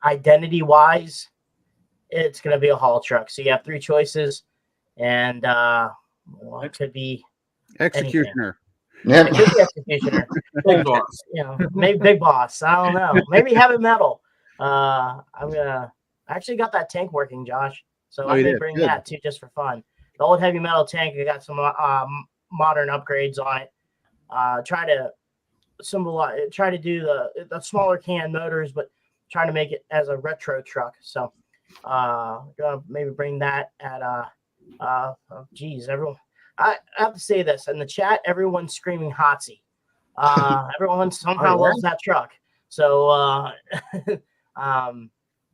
Identity wise, it's going to be a haul truck. So you have 3 choices, and it could be Executioner. Yep. It could be Executioner. Big boss. Maybe Big Boss. I don't know. Maybe Heavy Metal. I actually got that tank working, Josh. So I may bring that too, just for fun. The old Heavy Metal tank, I got some modern upgrades on it. Try to do the smaller can motors, but try to make it as a retro truck. So gonna maybe bring that at everyone. I have to say this in the chat. Everyone's screaming Hotsy. Everyone somehow loves that truck. So I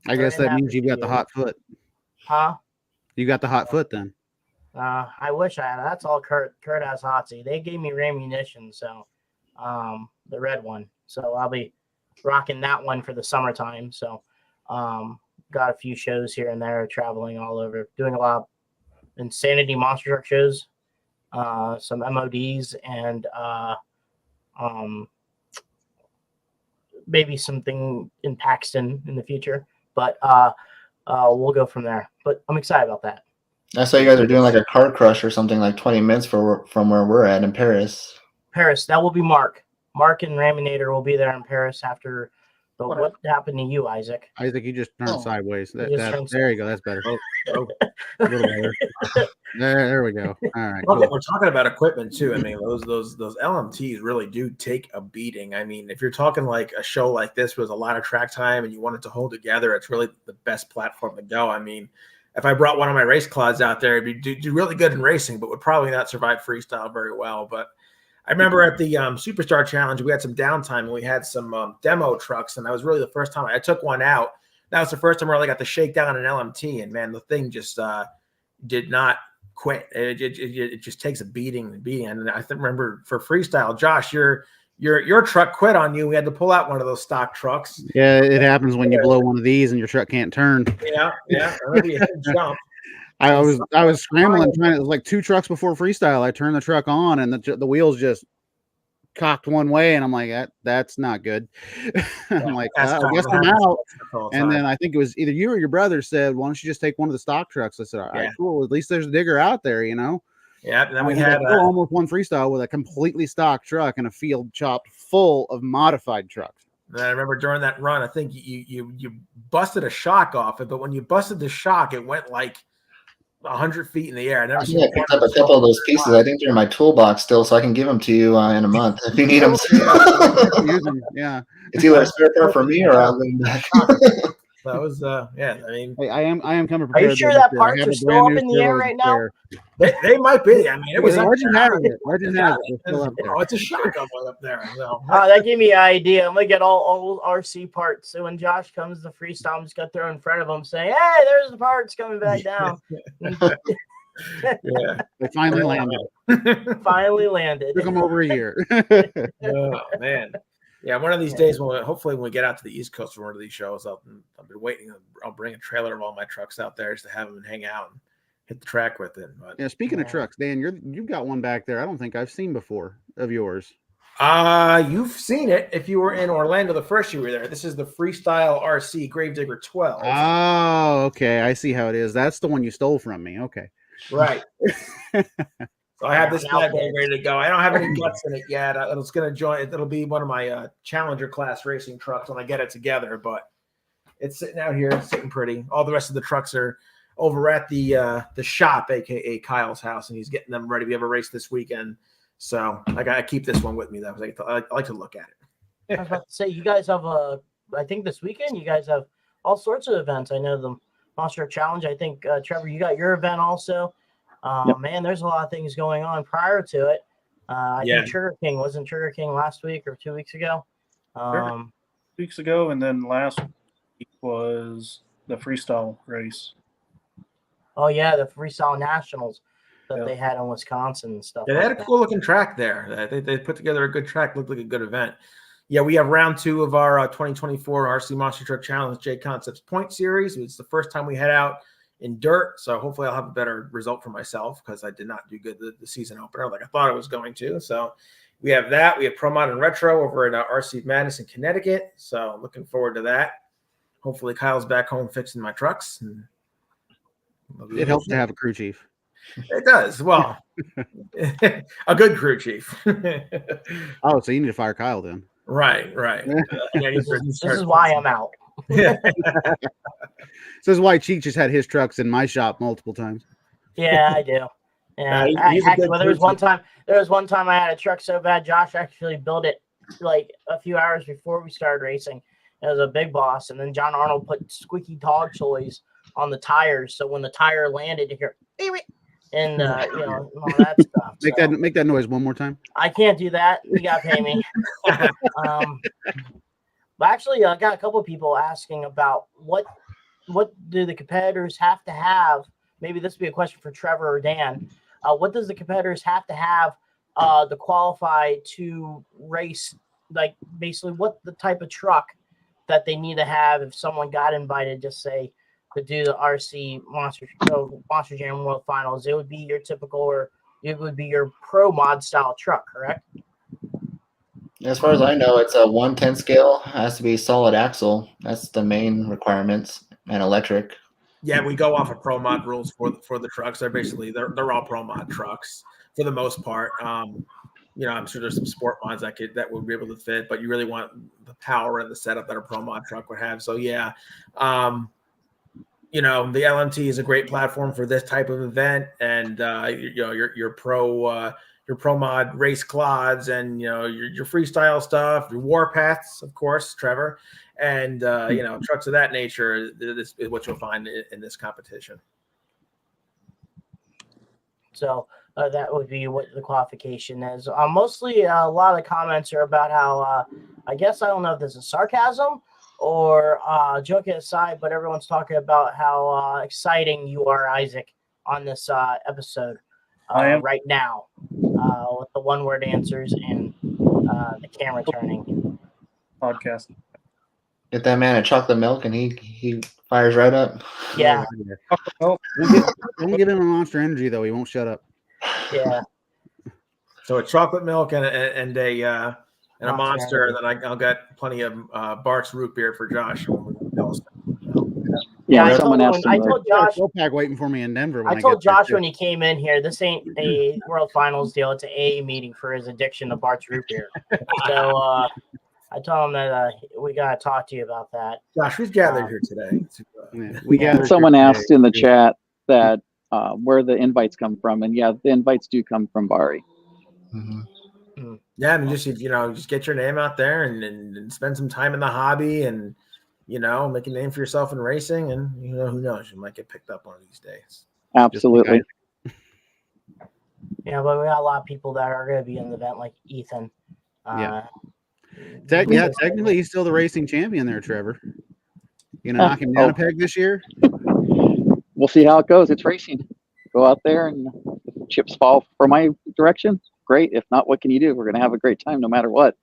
guess that means you've got the hot foot. Huh? You got the hot foot then. I wish I had. That's all Kurt has Hotsy. They gave me Ramunition, so the red one. So I'll be rocking that one for the summertime. So got a few shows here and there, traveling all over, doing a lot of Insanity Monster Truck shows, some MODs, and maybe something in Paxton in the future. But we'll go from there. But I'm excited about that. I saw you guys are doing like a car crush or something, like 20 minutes from where we're at in Paris. Paris, that will be Mark. Mark and Raminator will be there in Paris after. But what happened to you, Isaac? Isaac, you just turned sideways. There you go. That's better. Oh. A little better. There we go. All right. Well, Cool. we're talking about equipment too. I mean, those LMTs really do take a beating. I mean, if you're talking like a show like this with a lot of track time and you want it to hold together, it's really the best platform to go. I mean, if I brought one of my race quads out there, it'd do really good in racing, but would probably not survive freestyle very well. But I remember at the Superstar Challenge, we had some downtime and we had some demo trucks, and that was really the first time I took one out. That was the first time I really got to shake down an LMT, and man, the thing just did not quit. It just takes a beating. And I remember for freestyle, Josh, you're your truck quit on you. We had to pull out one of those stock trucks. Yeah, it happens when you blow one of these and your truck can't turn. Yeah. I remember you had to jump. I was scrambling trying. It was like 2 trucks before freestyle. I turned the truck on and the wheels just cocked one way, and I'm like, that's not good. I'm like, I guess I'm out. And then I think it was either you or your brother said, why don't you just take one of the stock trucks? I said, all right, cool. At least there's a digger out there, you know. Yeah. And then we had had almost one freestyle with a completely stock truck and a field chopped full of modified trucks. And I remember during that run, I think you busted a shock off it, but when you busted the shock, it went like 100 feet in the air. I think I picked up a couple of those pieces. I think they're in my toolbox still, so I can give them to you in a month if you need them. Yeah, it's either a spare part for me or I'll leave back. That was I mean, I am coming Are prepared. you sure that parts are still up in the air right now? They might be. I mean, it was Legend has it. Legend has it. It's still up there. Oh, it's a shotgun one up there. So. That gave me an idea. I'm gonna get all RC parts. So when Josh comes to freestyle, I'm just gonna throw in front of him, say, "Hey, there's the parts coming back down." Yeah, they finally landed. Finally landed. Took them over a year. Oh man. Yeah, one of these days, hopefully when we get out to the East Coast for one of these shows, I've been waiting. I'll bring a trailer of all my trucks out there just to have them hang out and hit the track with it. But, yeah, speaking of trucks, Dan, you've got one back there. I don't think I've seen before of yours. You've seen it if you were in Orlando the first year you were there. This is the Freestyle RC Gravedigger 12. Oh, okay. I see how it is. That's the one you stole from me. Okay. Right. So I have this bad boy ready to go. I don't have any guts in it yet. It's going to join. It'll be one of my Challenger class racing trucks when I get it together. But it's sitting out here, sitting pretty. All the rest of the trucks are over at the shop, aka Kyle's house, and he's getting them ready. We have a race this weekend, so I got to keep this one with me. That was I like to look at it. I was about to say, you guys have I think this weekend you guys have all sorts of events. I know the Monster Challenge. I think Trevor, you got your event also. Yep. Man, there's a lot of things going on prior to it. I think Sugar King wasn't Sugar King last week or 2 weeks ago. 2 weeks ago, and then last week was the freestyle race. Oh yeah, the Freestyle Nationals that they had in Wisconsin and stuff. Yeah, they had a cool looking track there. They put together a good track. Looked like a good event. Yeah, we have round 2 of our 2024 RC Monster Truck Challenge J Concepts Point Series. It's the first time we head out in dirt, so hopefully I'll have a better result for myself because I did not do good the season opener like I thought I was going to. So we have that. We have Pro Mod and Retro over at RC Madness in Connecticut. So looking forward to that. Hopefully Kyle's back home fixing my trucks. And it helps to have a crew chief. It does. Well, a good crew chief. Oh, so you need to fire Kyle then. Right. Yeah, this is why I'm out. This is why Cheech has had his trucks in my shop multiple times. Yeah, I do. Yeah, there was one time I had a truck so bad, Josh actually built it like a few hours before we started racing. It was a big boss, and then John Arnold put squeaky dog toys on the tires, so when the tire landed, you hear beep, and all that stuff. Make that noise one more time. I can't do that. You gotta pay me. But actually, I got a couple of people asking about what do the competitors have to have? Maybe this would be a question for Trevor or Dan. What does the competitors have to have to qualify to race? Like basically, what the type of truck that they need to have if someone got invited, just say, to do the RC Monster Jam World Finals? It would be your typical, or it would be your pro mod style truck, correct? As far as I know, it's a 110 scale. It has to be solid axle. That's the main requirements, and electric. Yeah, we go off of pro mod rules for the trucks. They're all pro mod trucks for the most part. I'm sure there's some sport mods that would be able to fit, but you really want the power and the setup that a pro mod truck would have. So yeah, the LMT is a great platform for this type of event, and your pro mod race clods and your freestyle stuff, your warpaths, of course, Trevor, and trucks of that nature. This is what you'll find in this competition. So that would be what the qualification is. Mostly a lot of the comments are about how I guess I don't know if this is sarcasm or joking aside, but everyone's talking about how exciting you are, Isaac, on this episode right now with the one-word answers and the camera turning. Podcast. Get that man a chocolate milk, and he fires right up. Yeah, Oh, Don't give him a Monster Energy though; he won't shut up. yeah. So a chocolate milk and a Monster monster, and Energy. then I'll get plenty of Bart's root beer for Josh. Yeah, I someone told asked him- him. I told I got a Josh. 12-pack waiting for me in Denver. When I told get there, Josh too. when he came in here, this ain't a World Finals deal. It's an AA meeting for his addiction to Bart's root beer. So I told him that we gotta talk to you about that. Josh, who's gathered here today? Yeah, we Yeah. gathered Someone here asked today. in the chat that where the invites come from, and yeah, the invites do come from Bari. Mhm. Yeah, I mean, just just get your name out there and spend some time in the hobby, and make a name for yourself in racing, and who knows, you might get picked up one of these days. Absolutely. Yeah, but we got a lot of people that are gonna be in the event, like Ethan. Yeah. Technically, he's still the racing champion there, Trevor. You gonna knock him down a peg this year? We'll see how it goes. It's racing. Go out there, and if the chips fall for my direction, great. If not, what can you do? We're going to have a great time no matter what.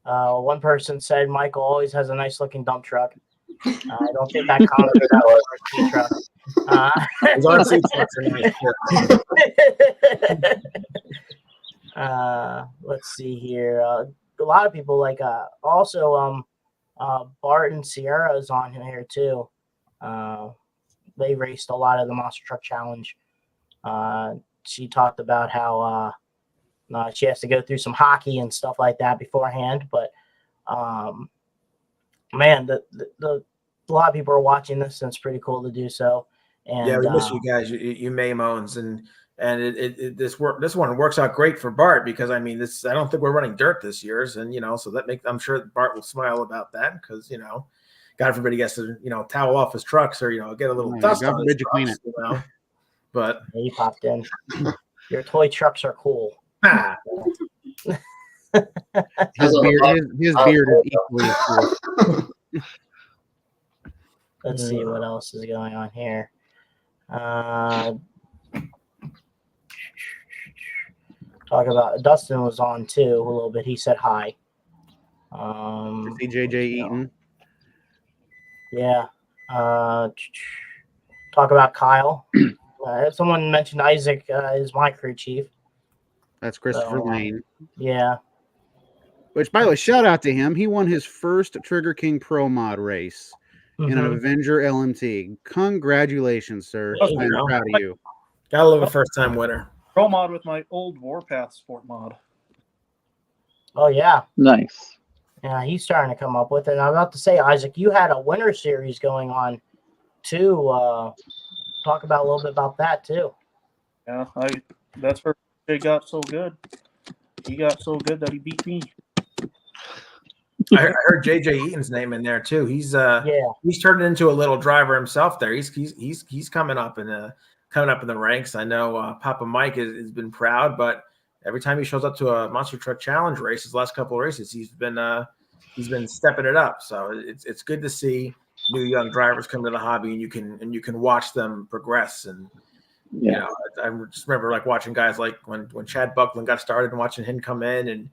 One person said Michael always has a nice looking dump truck. I don't think that comments about the RC truck. Those RC trucks are nice. Let's see here. A lot of people like also Bart and Sierra is on here too. They raced a lot of the Monster Truck Challenge. She talked about how she has to go through some hockey and stuff like that beforehand. But man, a lot of people are watching this, and it's pretty cool to do so. And Yeah, we miss you guys, you Maymones, and this one works out great for Bart, because I mean, I don't think we're running dirt this year, and so I'm sure Bart will smile about that, because God forbid he gets to towel off his trucks, or get a little dust God on his forbid you clean trucks, But he popped in. Your toy trucks are cool. His beard is equally as cool. Let's see what else is going on here. Talk about Dustin was on too a little bit. He said hi. See JJ Eaton. Yeah. Talk about Kyle. Someone mentioned Isaac is my crew chief. That's Christopher Lane. Yeah. Which, by the way, shout out to him. He won his first Trigger King Pro Mod race in an Avenger LMT. Congratulations, sir. There you I'm go. proud of you. Gotta love a first-time winner. Pro mod with my old Warpath Sport mod. Oh yeah. Nice. Yeah, he's starting to come up with it. And I'm about to say, Isaac, you had a winter series going on too. Talk about a little bit about that too. Yeah, that's where he got so good. He got so good that he beat me. I heard JJ Eaton's name in there too. He's turned into a little driver himself there. He's coming up in the ranks. I know Papa Mike has been proud, but every time he shows up to a Monster Truck Challenge race, his last couple of races, he's been stepping it up. So it's good to see new young drivers come to the hobby, and you can watch them progress. And I just remember like watching guys like when Chad Buckland got started, and watching him come in and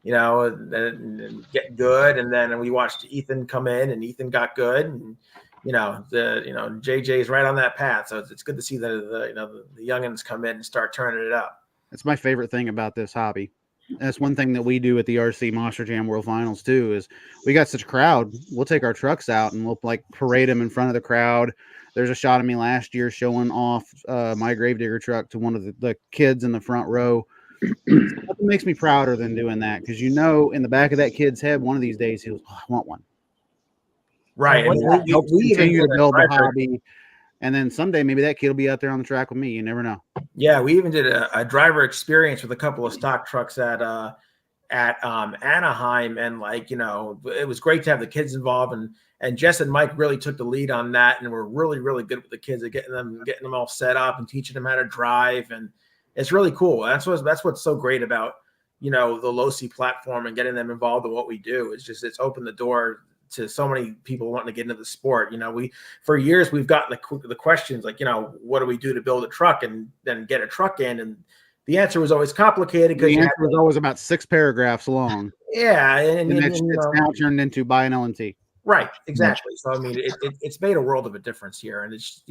and get good, and then we watched Ethan come in, and Ethan got good, and JJ's right on that path. So it's good to see the youngins come in and start turning it up. That's my favorite thing about this hobby. That's one thing that we do at the RC Monster Jam World Finals too, is we got such a crowd. We'll take our trucks out and we'll like parade them in front of the crowd. There's a shot of me last year showing off my Gravedigger truck to one of the kids in the front row. Nothing makes me prouder than doing that, because in the back of that kid's head, one of these days he goes, "Oh, I want one." Right. And we continue to build the driver. hobby, and then someday maybe that kid will be out there on the track with me. You never know. Yeah, we even did a driver experience with a couple of stock trucks at Anaheim, and it was great to have the kids involved, and Jess and Mike really took the lead on that, and were really, really good with the kids at getting them all set up and teaching them how to drive, and it's really cool. That's what's so great about the LOSI platform and getting them involved in what we do. It's opened the door to so many people wanting to get into the sport. For years we've gotten the questions like, what do we do to build a truck and then get a truck in? And the answer was always complicated because The answer was always about 6 paragraphs long, yeah, and you it's know, now turned into buy an LMT. right, exactly. So I mean, it's made a world of a difference here, and it's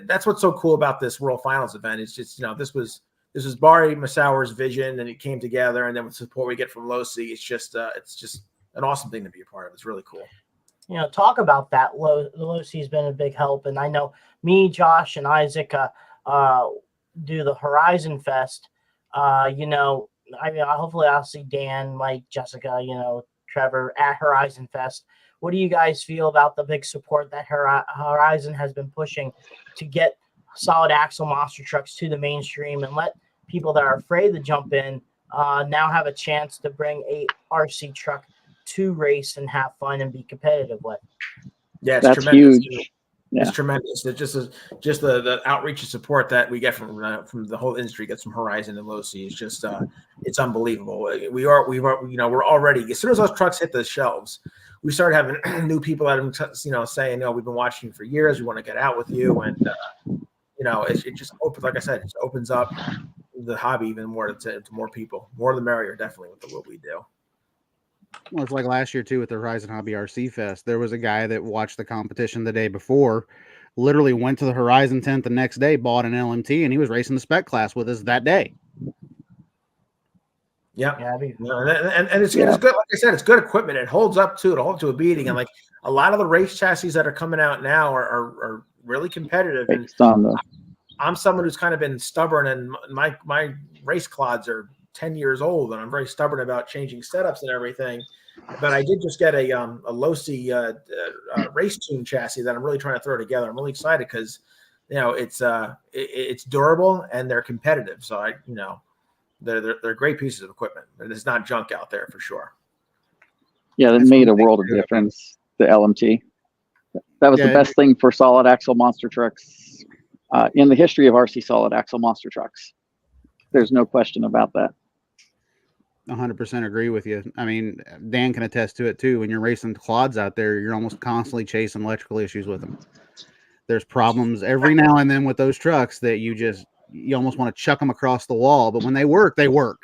that's what's so cool about this World Finals event. It's just this was Bari Masauer's vision, and it came together, and then with support we get from Losi, it's just an awesome thing to be a part of. It's really cool. Talk about that. Losi's been a big help, and I know me, Josh, and Isaac do the Horizon Fest. Hopefully I'll see Dan, Mike, Jessica, Trevor at Horizon Fest. What do you guys feel about the big support that Horizon has been pushing to get solid axle monster trucks to the mainstream and let people that are afraid to jump in now have a chance to bring a RC truck to race and have fun and be competitive with? Yeah, it's That's tremendous. huge. Yeah. It's tremendous. It's just the outreach and support that we get from the whole industry, gets from Horizon and Losi. It's just it's unbelievable. We're already, as soon as those trucks hit the shelves, we started having new people that are saying, we've been watching you for years. We want to get out with you, and it just opens, like I said, it opens up the hobby even more to more people. More the merrier, definitely, with what we do. Well, it's like last year too with the Horizon Hobby RC Fest. There was a guy that watched the competition the day before, literally went to the Horizon tent the next day, bought an LMT, and he was racing the spec class with us that day. Yeah, and it's good. Like I said, it's good equipment. It holds up to a beating. And like a lot of the race chassis that are coming out now are really competitive. And I'm someone who's kind of been stubborn, and my race clods are 10 years old, and I'm very stubborn about changing setups and everything. But I did just get a Losi race tune chassis that I'm really trying to throw together. I'm really excited because it's durable and they're competitive. So they're great pieces of equipment. There's not junk out there for sure. Yeah, that made a world of difference. The LMT, that was the best thing for solid axle monster trucks in the history of RC solid axle monster trucks. There's no question about that. 100% agree with you. I mean, Dan can attest to it too. When you're racing quads out there, you're almost constantly chasing electrical issues with them. There's problems every now and then with those trucks that you almost want to chuck them across the wall. But when they work, they work.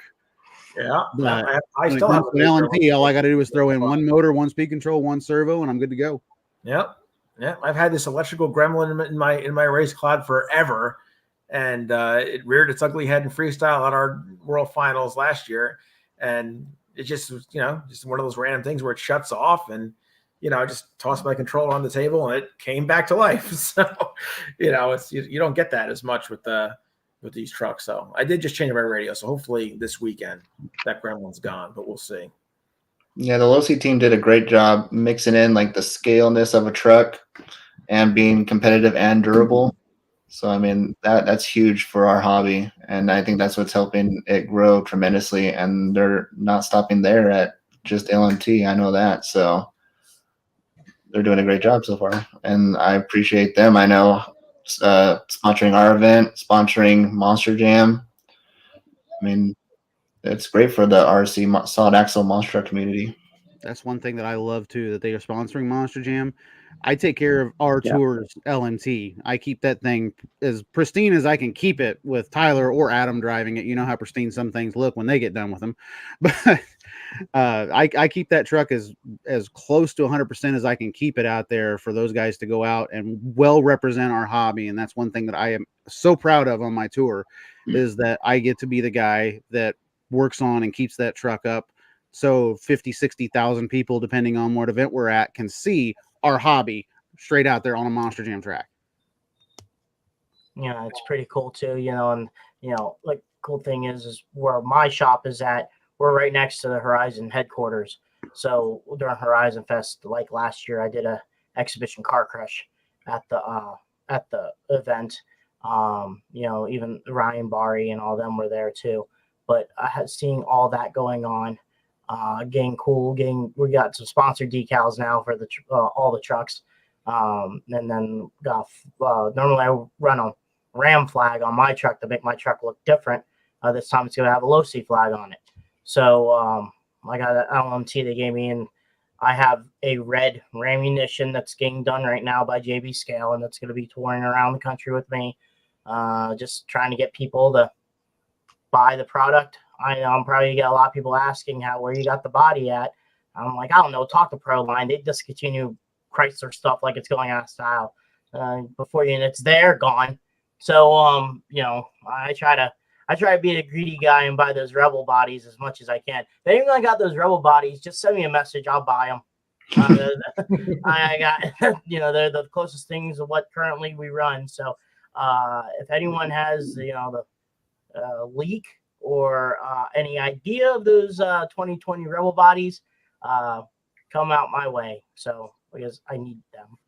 Yeah. But I still have an LMT. All I got to do is throw in one motor, one speed control, one servo, and I'm good to go. Yep. Yeah. I've had this electrical gremlin in my race clod forever. And it reared its ugly head in freestyle at our World Finals last year. And it just was, just one of those random things where it shuts off, and, I just tossed my controller on the table and it came back to life. So, it's, you don't get that as much with these trucks. So I did just change my radio. So hopefully this weekend that gremlin's gone, but we'll see. Yeah, the Losi team did a great job mixing in like the scaleness of a truck and being competitive and durable. So, I mean, that's huge for our hobby. And I think that's what's helping it grow tremendously. And they're not stopping there at just LMT. I know that. So they're doing a great job so far. And I appreciate them. I know sponsoring our event, sponsoring Monster Jam. I mean, it's great for the RC solid axle monster truck community. That's one thing that I love too, that they are sponsoring Monster Jam. I take care of our tours LMT. I keep that thing as pristine as I can keep it with Tyler or Adam driving it. You know how pristine some things look when they get done with them. But I keep that truck as close to 100% as I can keep it out there for those guys to go out and well represent our hobby. And that's one thing that I am so proud of on my tour, is that I get to be the guy that works on and keeps that truck up. So 50, 60,000 people, depending on what event we're at, can see our hobby straight out there on a Monster Jam track. Yeah, it's pretty cool too, and like cool thing is where my shop is at, we're right next to the Horizon headquarters. So during Horizon Fest, like last year, I did a exhibition car crush at the event. Even Ryan Bari and all them were there too. But I had seen all that going on. We got some sponsored decals now for all the trucks, and then got normally I run a Ram flag on my truck to make my truck look different. This time it's going to have a Losi flag on it. So I got an LMT they gave me, and I have a red Ramunition that's getting done right now by JB Scale, and that's going to be touring around the country with me, just trying to get people to buy the product. I know I'm probably get a lot of people asking where you got the body at. I'm like, I don't know. Talk to Proline. They discontinue Chrysler stuff like it's going out of style. Before you, and it's there, gone. So you know, I try to be a greedy guy and buy those Rebel bodies as much as I can. They even I got those Rebel bodies. Just send me a message. I'll buy them. I got, you know, they're the closest things of what currently we run. So if anyone has, you know, the leak or any idea of those 2020 Rebel bodies, come out my way. So because I need them.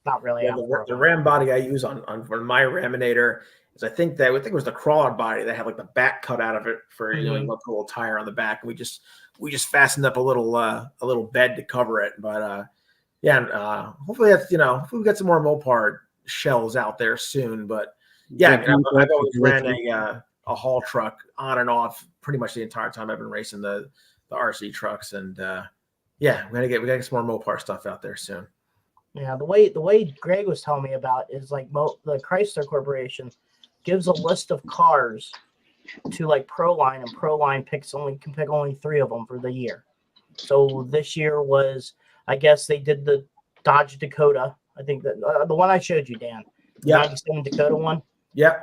Not really. Yeah, the ram body I use on for my Raminator is I think it was the crawler body that had like the back cut out of it for you know, like a little tire on the back. We just fastened up a little bed to cover it. But hopefully that's, you know, hopefully we get some more Mopar shells out there soon. But yeah, I've always ran a haul truck on and off pretty much the entire time I've been racing the RC trucks, and we gotta get some more Mopar stuff out there soon. Yeah, the way Greg was telling me about is like the Chrysler Corporation gives a list of cars to like Proline, and Proline can pick only 3 of them for the year. So this year was, I guess they did the Dodge Dakota. I think that the one I showed you, Dan. Yeah, 97 Dakota one. Yeah.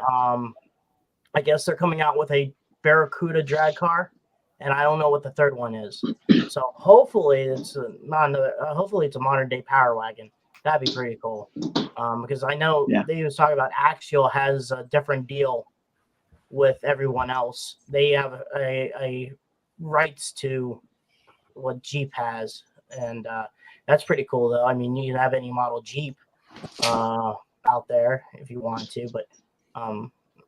I guess they're coming out with a Barracuda drag car, and I don't know what the third one is. So hopefully it's hopefully it's a modern day Power Wagon. That'd be pretty cool. Because I know they was talking about Axial has a different deal with everyone else. They have a rights to what Jeep has, and that's pretty cool though. I mean, you can have any model Jeep out there if you want to, but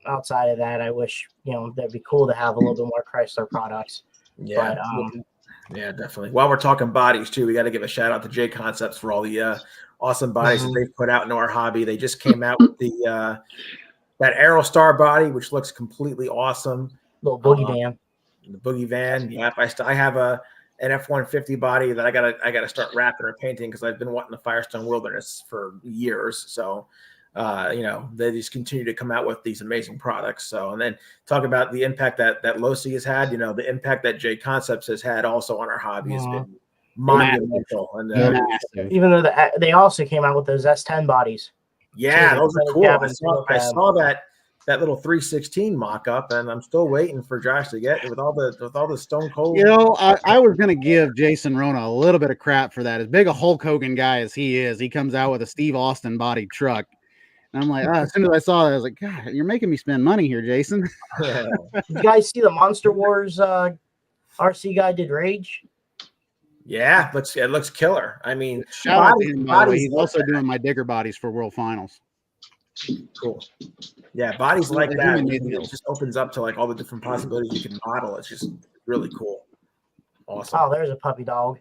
outside of that, I wish, you know, that'd be cool to have a little bit more Chrysler products. Yeah. But, yeah, definitely. While we're talking bodies too, we got to give a shout out to J Concepts for all the awesome bodies that they've put out into our hobby. They just came out with that Aerostar body, which looks completely awesome. Little boogie van. The boogie van. Yeah, I have an F-150 body that I gotta start wrapping or painting because I've been wanting the Firestone Wilderness for years. So you know, they just continue to come out with these amazing products. So, and then talk about the impact that Losi has had, you know, the impact that J Concepts has had also on our hobby has been monumental. And even though they also came out with those S10 bodies. Yeah, those are cool. I saw that little 316 mock-up, and I'm still waiting for Josh to get it with all the Stone Cold. You know, I was gonna give Jason Rona a little bit of crap for that. As big a Hulk Hogan guy as he is, he comes out with a Steve Austin body truck. And I'm like, as soon as I saw that, I was like, God, you're making me spend money here, Jason. You guys see the Monster Wars RC guy did Rage? Yeah, it looks killer. I mean, shout out to him, by the way. He's also doing my digger bodies for World Finals. Cool. Yeah, bodies like that. It just opens up to like all the different possibilities you can model. It's just really cool. Awesome. Oh, there's a puppy dog.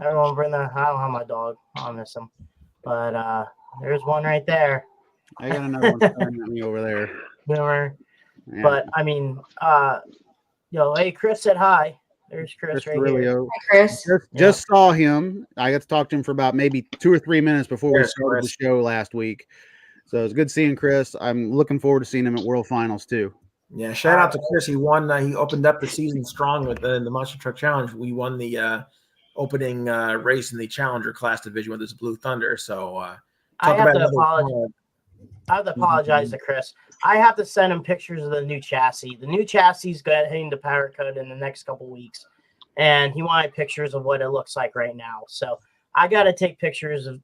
Everyone bring that. I don't have my dog. I'll miss him. But there's one right there. I got another one staring at me over there. Yeah. But I mean, hey, Chris said hi. There's Chris right here. Hi, Chris. Just saw him. I got to talk to him for about maybe 2 or 3 minutes before we started the show last week. So it's good seeing Chris. I'm looking forward to seeing him at World Finals too. Yeah, shout out to Chris. He won. He opened up the season strong with the Monster Truck Challenge. We won the opening race in the Challenger class division with his Blue Thunder. So I have to apologize to Chris. I have to send him pictures of the new chassis. The new chassis is heading to Powder Coat in the next couple weeks, and he wanted pictures of what it looks like right now. So I got to take pictures of.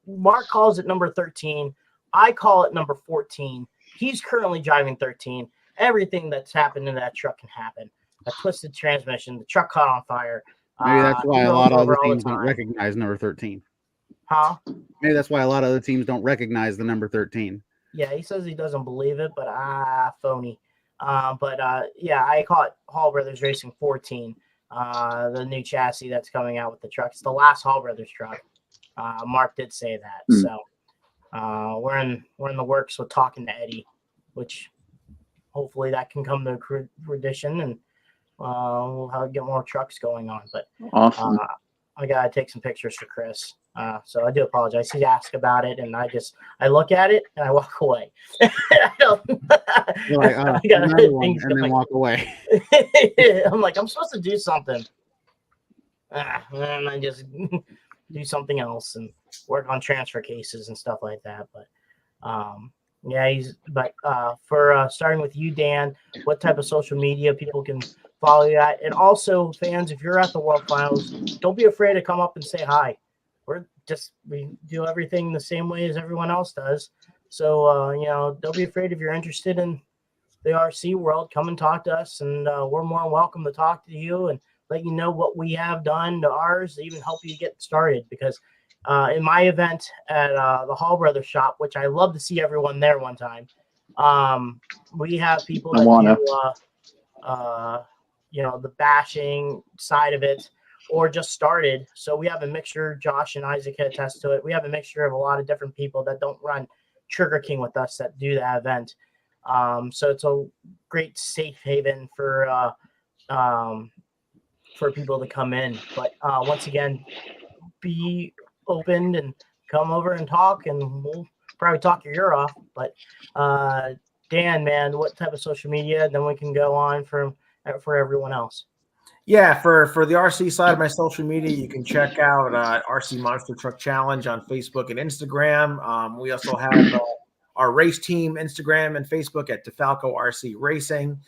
Mark calls it number 13. I call it number 14. He's currently driving 13. Everything that's happened in that truck can happen. A twisted transmission, the truck caught on fire. Maybe that's why a lot of other teams don't recognize number 13. Huh? Maybe that's why a lot of other teams don't recognize the number 13. Yeah, he says he doesn't believe it, but phony. I call it Hall Brothers Racing 14. The new chassis that's coming out with the truck. It's the last Hall Brothers truck. Mark did say that. So we're in the works with talking to Eddie, which hopefully that can come to fruition, and we'll get more trucks going on. But awesome. I gotta take some pictures for Chris. So I do apologize. He asked about it, and I look at it and I walk away. I don't- You're like, I got another one, things and then going. walk away. I'm like, I'm supposed to do something. And I just do something else and work on transfer cases and stuff like that. But for starting with you, Dan, what type of social media people can follow you at? And also, fans, if you're at the World Finals, don't be afraid to come up and say hi. We do everything the same way as everyone else does. So, don't be afraid if you're interested in the RC world, come and talk to us, and we're more than welcome to talk to you and let you know what we have done to ours, to even help you get started. Because in my event at the Hall Brothers shop, which I love to see everyone there one time, we have people that do, the bashing side of it, or just started. So we have a mixture. Josh and Isaac can attest to it. We have a mixture of a lot of different people that don't run Trigger King with us that do that event. So it's a great safe haven for people to come in. But once again, be open and come over and talk, and we'll probably talk your ear off. But Dan, man, what type of social media? Then we can go on for everyone else. Yeah, for the RC side of my social media, you can check out RC Monster Truck Challenge on Facebook and Instagram. We also have our race team Instagram and Facebook at DeFalco RC Racing.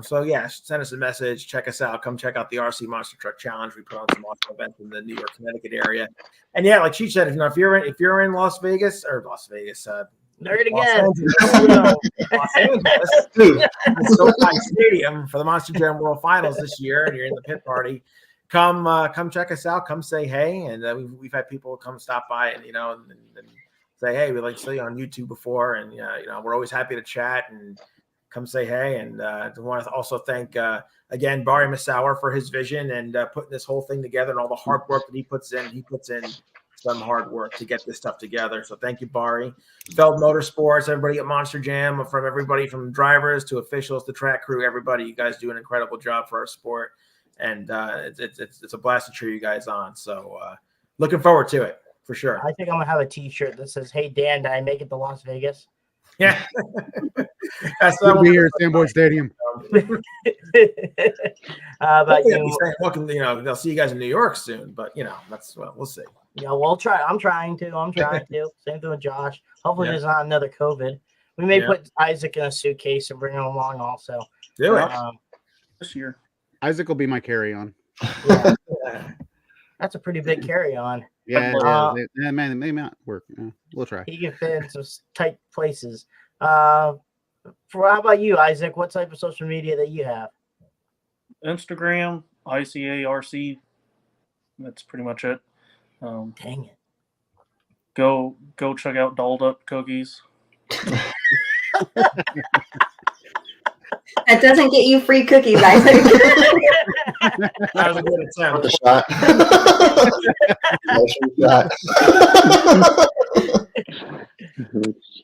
Send us a message, check us out, come check out the RC Monster Truck Challenge. We put on some awesome events in the New York, Connecticut area. And yeah, like she said, if you're in Las Vegas, there it again. Los Angeles, dude, SoFi Stadium for the Monster Jam World Finals this year, and you're in the pit party. Come check us out. Come say hey, and we've had people come stop by and say hey, we like to see you on YouTube before, and we're always happy to chat and come say hey. And I want to also thank again Barry Masauer for his vision and putting this whole thing together and all the hard work that he puts in. He puts in some hard work to get this stuff together. So thank you, Barry. Feld Motorsports, everybody at Monster Jam, from everybody from drivers to officials to track crew, everybody, you guys do an incredible job for our sport. And it's a blast to cheer you guys on. So looking forward to it for sure. I think I'm gonna have a T-shirt that says, "Hey Dan, did I make it to Las Vegas?" Yeah. We'll be here at Sandboy Stadium. But they'll see you guys in New York soon, but we'll see. Yeah, we'll try. I'm trying to. Same thing with Josh. Hopefully, there's not another COVID. We may put Isaac in a suitcase and bring him along also. Do it this year. Isaac will be my carry-on. Yeah. That's a pretty big carry-on. Yeah, man, it may not work. We'll try. He can fit in some tight places. How about you, Isaac? What type of social media that you have? Instagram, ICARC. That's pretty much it. Dang it. Go check out Dolled Up Cookies. That doesn't get you free cookies, Isaac. That was a good attempt. The shot.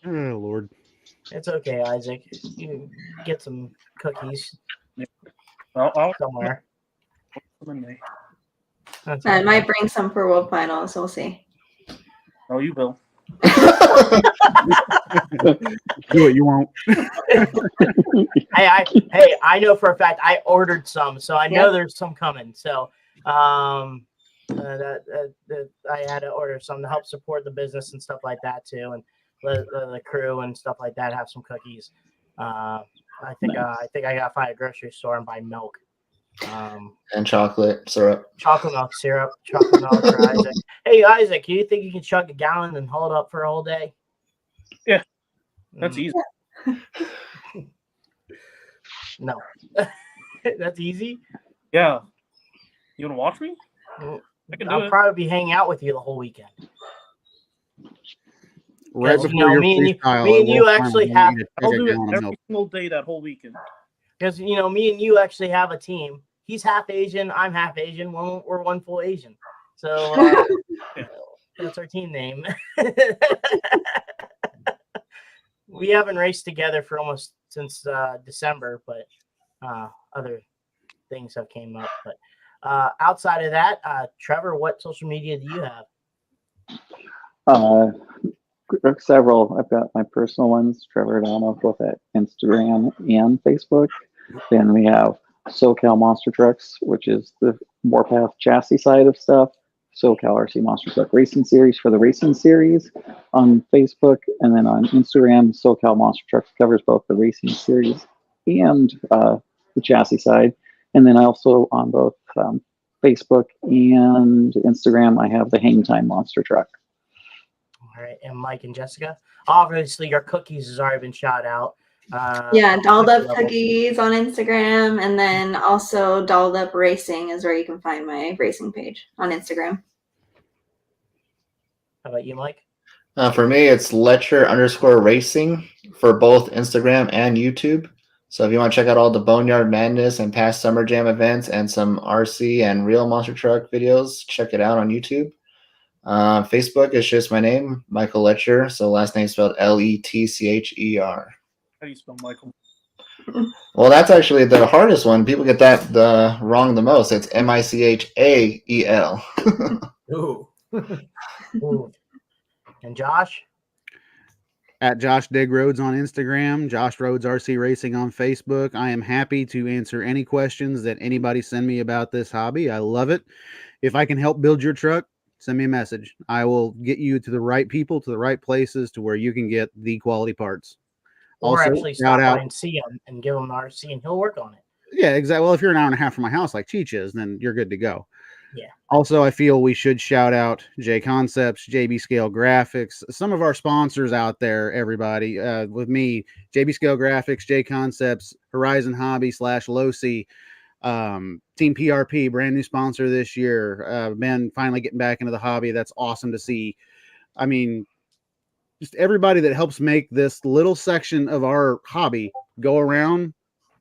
Oh Lord. It's okay, Isaac. You get some cookies I'll somewhere. I might bring some for World Finals. We'll see. Oh, you will. Do it, you won't. Hey, I know for a fact I ordered some, so I know there's some coming. So that I had to order some to help support the business and stuff like that too, and the crew and stuff like that have some cookies. I think I gotta find a grocery store and buy milk. And chocolate syrup. Chocolate milk for Isaac. Hey Isaac, do you think you can chug a gallon and hold up for a whole day? Yeah, that's easy. No. That's easy? Yeah. You want to watch me? I can do I'll it. probably be hanging out with you the whole weekend. Right Because, before your me and freestyle, you actually have. I'll do it every single day that whole weekend. Because me and you actually have a team. He's half Asian. I'm half Asian. We're one full Asian. So that's our team name. We haven't raced together for almost since December, but other things have came up. But outside of that, Trevor, what social media do you have? Several. I've got my personal ones, Trevor Adamo, both at Instagram and Facebook. Then we have SoCal Monster Trucks, which is the Warpath chassis side of stuff. SoCal RC Monster Truck Racing Series for the racing series on Facebook. And then on Instagram, SoCal Monster Trucks covers both the racing series and the chassis side. And then also on both Facebook and Instagram, I have the Hang Time Monster Truck. All right, and Mike and Jessica. Obviously, your cookies has already been shot out. Yeah, Dolled Up Cookies on Instagram, and then also Dolled Up Racing is where you can find my racing page on Instagram. How about you, Mike? For me, it's Letcher_Racing for both Instagram and YouTube. So if you want to check out all the Boneyard Madness and past Summer Jam events and some RC and real monster truck videos, check it out on YouTube. Facebook is just my name, Michael Letcher. So last name spelled Letcher. How do you spell Michael? Well, that's actually the hardest one. People get that wrong the most. It's Michael. Ooh. Ooh. And Josh? At Josh Dig Rhodes on Instagram, Josh Rhodes RC Racing on Facebook. I am happy to answer any questions that anybody send me about this hobby. I love it. If I can help build your truck, send me a message. I will get you to the right people, to the right places, to where you can get the quality parts. Or Also, actually stop by and see him and give him the RC, and he'll work on it. Yeah, exactly. Well, if you're an hour and a half from my house like Cheech is, then you're good to go. Yeah. Also, I feel we should shout out J Concepts, JB Scale Graphics, some of our sponsors out there, everybody. With me, JB Scale Graphics, J Concepts, Horizon Hobby / Losi, Team PRP, brand new sponsor this year. Ben finally getting back into the hobby. That's awesome to see. I mean, just everybody that helps make this little section of our hobby go around,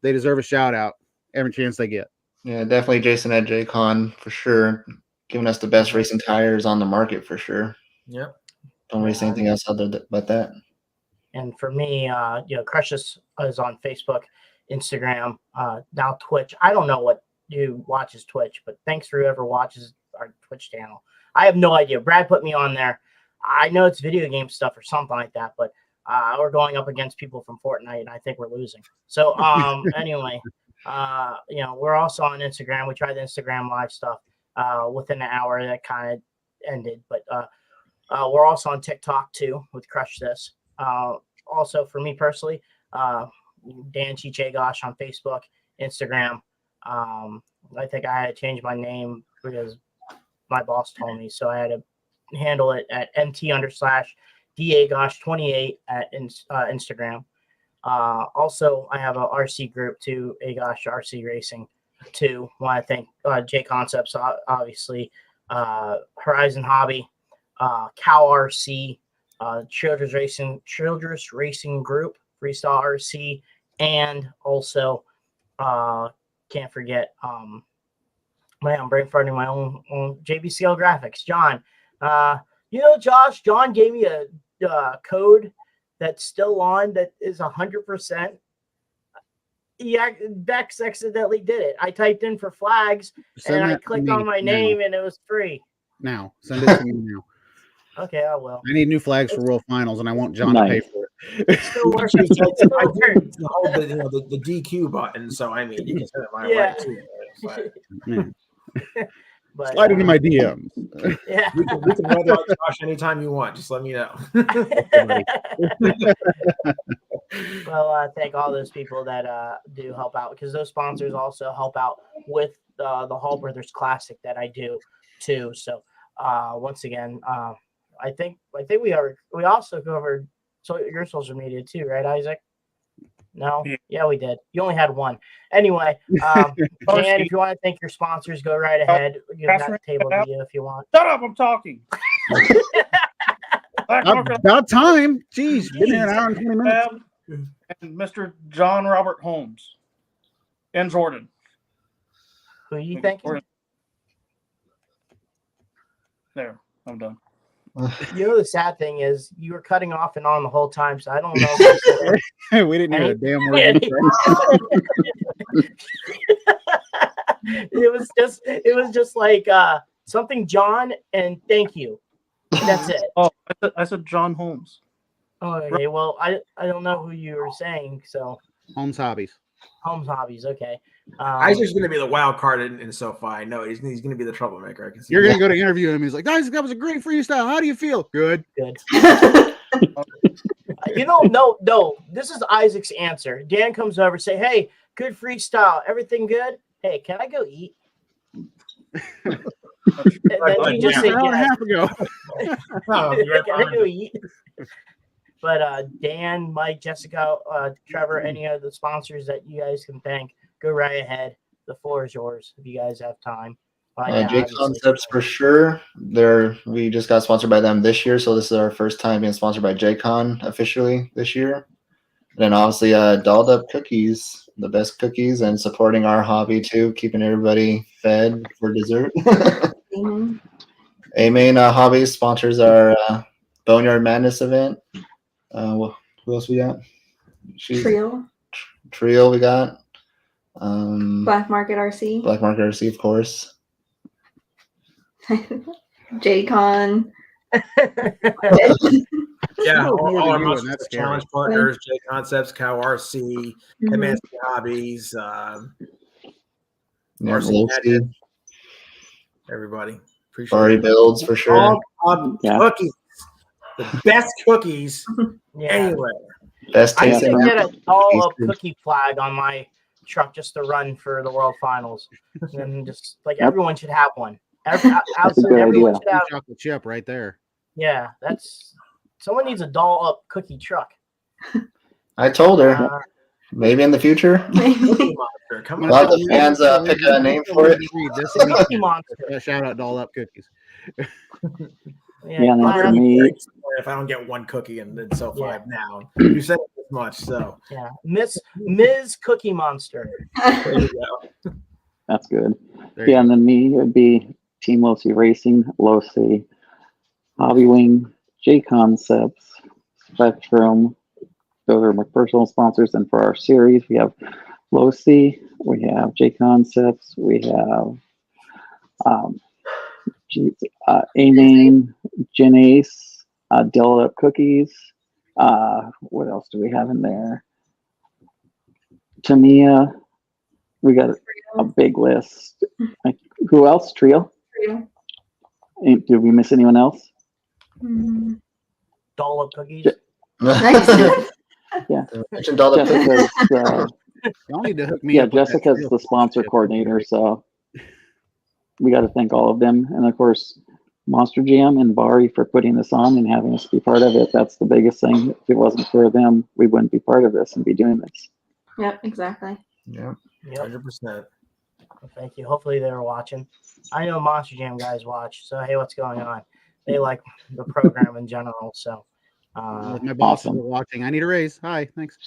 they deserve a shout out every chance they get. Yeah, definitely Jason at JCon for sure. Giving us the best racing tires on the market for sure. Yep. Don't race anything else other but that. And for me, Crush is on Facebook, Instagram, now Twitch. I don't know what you watches Twitch, but thanks for whoever watches our Twitch channel. I have no idea. Brad put me on there. I know it's video game stuff or something like that, but we're going up against people from Fortnite, and I think we're losing. So anyway, we're also on Instagram. We tried the Instagram live stuff within an hour. That kind of ended, but we're also on TikTok too with Crush This. Also for me personally, Dan Chichegosh on Facebook, Instagram. I think I had to change my name because my boss told me, so I had to handle it at mt_DAGosh28 at Instagram. Also, I have a RC group too, Agosh RC Racing too. Want to thank J Concepts, obviously, Horizon Hobby, Cal RC, Children's Racing Group, Freestyle RC, and also can't forget I'm brain farting my own JB Scale Graphics. John, Josh, John gave me a code that's still on that is 100%. Yeah, Bex accidentally did it. I typed in for flags and I clicked on my name and it was free. Now, send it to me now. Okay, I will. I need new flags for World Finals, and I want John to pay for it. It's still working. The DQ button, so I mean, you can send it my way too. But, slide into my DMs. Yeah, we can red light Josh anytime you want. Just let me know. Well, thank all those people that do help out, because those sponsors also help out with the Hall Brothers Classic that I do too. So once again, I think we also covered your social media too, right, Isaac? No? Yeah, we did. You only had one. Anyway, Dan, if you want to thank your sponsors, go right ahead. You have that table video if you want. Shut up, I'm talking. About time. Jeez, been here an hour and 20 minutes. And Mr. John Robert Holmes and Jordan. Who are you thanking? There, I'm done. The sad thing is you were cutting off and on the whole time, so I don't know. If we didn't hear a damn word. It was just like something John and thank you. That's it. Oh, I said John Holmes. Oh, okay. Well, I don't know who you were saying. So Holmes Hobbies. Holmes Hobbies. Okay. Isaac's going to be the wild card in SoFi. No, he's going to be the troublemaker. I can see You're that. gonna go to interview him. He's like, guys, that was a great freestyle. How do you feel? Good. Good. No. This is Isaac's answer. Dan comes over, say, "Hey, good freestyle. Everything good? Hey, can I go eat?" And then you just say, An hour and a "Yeah, half ago. Oh, you're right can I behind go him. eat?" But Dan, Mike, Jessica, Trevor, any of the sponsors that you guys can thank, go right ahead. The floor is yours if you guys have time. Yeah, J obviously. Concepts for sure. We just got sponsored by them this year, so this is our first time being sponsored by JCon officially this year. And then obviously Dolled Up Cookies, the best cookies, and supporting our hobby too, keeping everybody fed for dessert. A-Main Hobby sponsors our Boneyard Madness event. Who else we got? Trio we got. Black Market RC. Black Market RC, of course. JCon. Yeah, More all than our you, Monster and that's Truck Challenge scary. partners, J Concepts, Cow RC, Mhm. MSC Hobbies, Yeah, RC Volsky, everybody. Appreciate Bari it. Builds for sure. All up Yeah. cookies. The best cookies Yeah. anywhere. Best I need tasting. to get a doll-up Tasted. cookie flag on my truck just to run for the World Finals, and just like Yep. everyone should have one. That's a good Everyone idea. should have. Chocolate chip right there. Yeah, that's someone needs a doll-up cookie truck. I told her Uh, maybe in the future. Cookie Monster. Come A on. lot of the fans pick a name for it. This Cookie weekend. Monster. Shout out Doll Up Cookies. Yeah, and I for have- me, If I don't get one cookie in SoFi Yeah. now, you said it as much, so yeah, Ms. Cookie Monster. there you go. that's good. There you Yeah, and then me would be Team Losi Racing, Losi, Hobby Wing, J Concepts, Spectrum. Those are my personal sponsors. And for our series, we have Losi, we have J Concepts, we have A-Main, Gen Ace, Dolled Up Cookies. What else do we have in there? Tamiya. We got a big list. Who else? Trio? Did we miss anyone else? Mhm. Doll-up cookies. Mentioned all the Jessica's, Y'all need to hook me yeah, up. with that Jessica's trail the sponsor shit. coordinator, so we got to thank all of them. And of course, Monster Jam and Bari for putting this on and having us be part of it. That's the biggest thing. If it wasn't for them, we wouldn't be part of this and be doing this. Yep, exactly. Yeah. Yep. 100%. Thank you. Hopefully they were watching. I know Monster Jam guys watch. So hey, what's going on? They like the program in general. So My boss Awesome. is watching. I need a raise. Hi, thanks.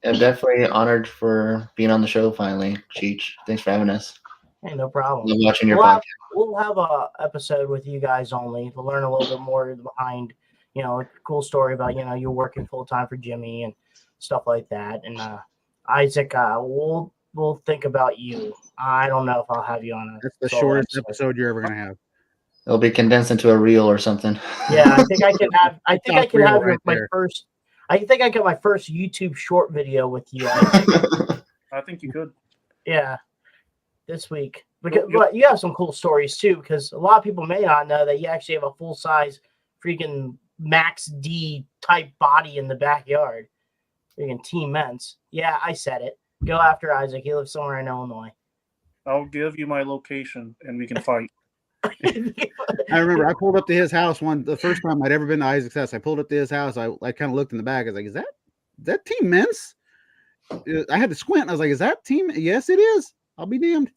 Yeah, definitely honored for being on the show finally. Cheech, thanks for having us. hey, no problem. Love watching your We'll podcast. have, we'll have a episode with you guys only to learn a little bit more behind, a cool story about, you working full time for Jimmy and stuff like that. And Isaac, we'll think about you. I don't know if I'll have you on. That's the solo shortest episode you're ever gonna have. It'll be condensed into a reel or something. Yeah, I think I can have. I think I Top can reel have right my there. first. I think I got my first YouTube short video with you. Isaac. I think you could. Yeah, this week. But you have some cool stories too, because a lot of people may not know that you actually have a full size freaking Max D type body in the backyard. Freaking Team Men's. Yeah, I said it. Go after Isaac. He lives somewhere in Illinois. I'll give you my location and we can fight. I remember I pulled up to his house the first time I'd ever been to Isaac's house. I pulled up to his house. I kind of looked in the back. I was like, is that Team Men's? I had to squint. I was like, is that Team? Yes, it is. I'll be damned.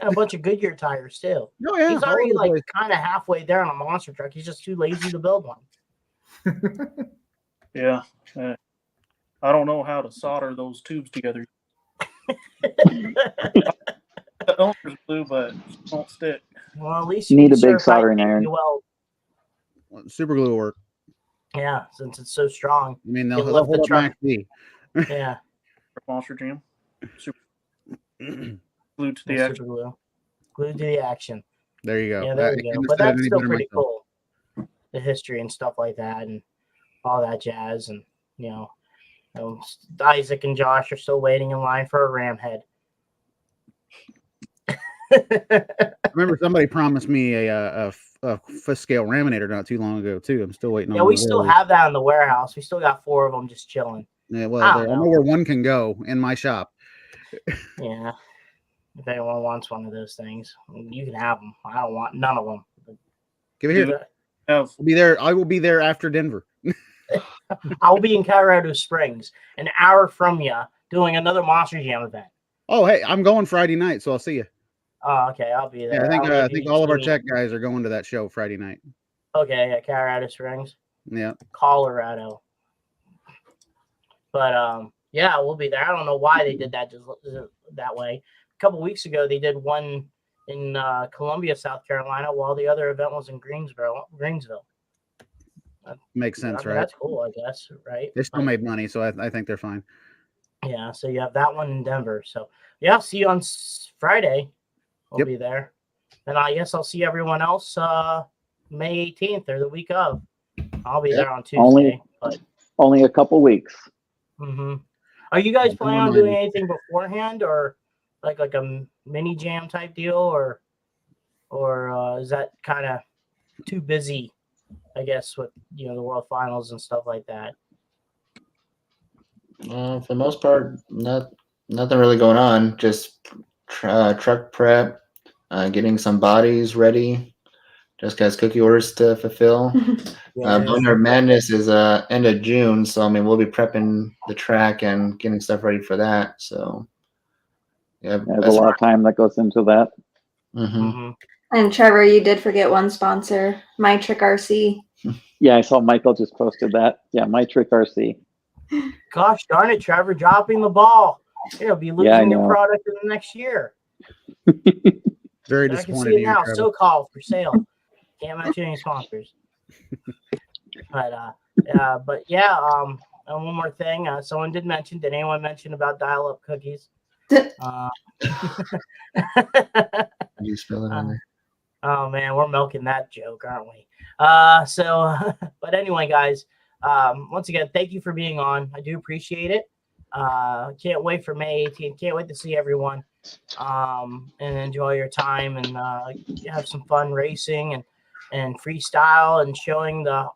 And a bunch of Goodyear tires still. Oh yeah. He's all already over the place. kind of halfway there on a monster truck. He's just too lazy to build one. Yeah. I don't know how to solder those tubes together. The owner's blue, but it don't stick. Well, at least You need can a big certify soldering it iron. Well, Super glue will work. yeah, since it's so strong. I mean, You they'll lift the hold up truck. Max D. Yeah, Monster Jam. Super glued to the super action. glue. Glued to the action. There you go. Yeah, there I we go. couldn't But have said it that's any still better pretty myself. cool. the history and stuff like that and all that jazz. And Isaac and Josh are still waiting in line for a ram head. I remember somebody promised me a fifth scale raminator not too long ago too. I'm still waiting on. Yeah, we still have that in the warehouse. We still got 4 of them just chilling. Yeah, well, I I don't know know. where one can go in my shop. Yeah. If anyone wants one of those things, you can have them. I don't want none of them. Give it here. Have I'll be there. I will be there after Denver. I'll be in Colorado Springs, an hour from you, doing another Monster Jam event. Oh, hey, I'm going Friday night, so I'll see you. Oh, okay, I'll be there. Yeah, I think all of our tech guys are going to that show Friday night. Okay, at Colorado Springs, Yeah. Colorado. But yeah, we'll be there. I don't know why they did that just that way. A couple weeks ago, they did one in Columbia, South Carolina, while the other event was in Greensville. Makes sense, right? That's cool, I guess, right? They still made money, so I think they're fine. Yeah, so you have that one in Denver. So yeah, see you on Friday. We'll be there. And I guess I'll see everyone else May 18th or the week of. I'll be there on Tuesday. Only a couple weeks. Are you guys planning on doing anything beforehand, or like a mini jam type deal, or is that kind of too busy, I guess, with the World Finals and stuff like that? For the most part, nothing really going on. Just truck prep, getting some bodies ready. Just has cookie orders to fulfill. Boneyard Madness is end of June, so I mean we'll be prepping the track and getting stuff ready for that. So yeah, there's a lot of time that goes into that. And Trevor, you did forget one sponsor, My Trick RC. Yeah, I saw Michael just posted that. Yeah, My Trick RC. Gosh darn it, Trevor, dropping the ball. You'll be losing your product in the next year. Very I can disappointed see in it you, now. Trevor. SoCal for sale. Can't mention any sponsors. But and one more thing. Someone did mention. Did anyone mention about dial-up cookies? You spill it on there. Oh man, we're milking that joke, aren't we? But anyway, guys. Once again, thank you for being on. I do appreciate it. Can't wait for May 18th. Can't wait to see everyone. And enjoy your time and have some fun racing and freestyle and showing the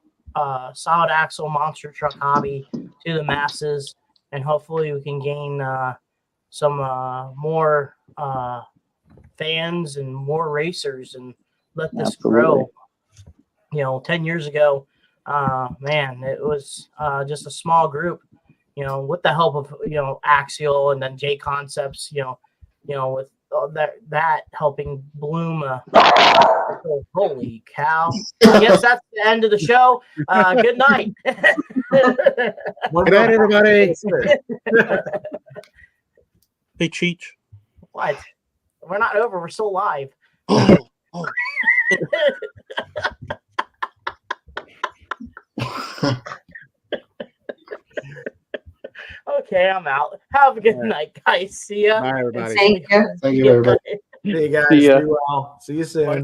solid axle monster truck hobby to the masses. And hopefully we can gain some more fans and more racers and let this grow. 10 years ago, man, it was just a small group, with the help of, Axial and then J Concepts, with that helping bloom. Holy cow. I guess that's the end of the show. Good night. Good night, everybody. Hey, Cheech. What? We're not over. We're still live. Okay, I'm out. Have a good night, guys. See ya. Bye, everybody. Thank you. Thank you, everybody. See you guys. See ya. Be well. See you soon. Bye,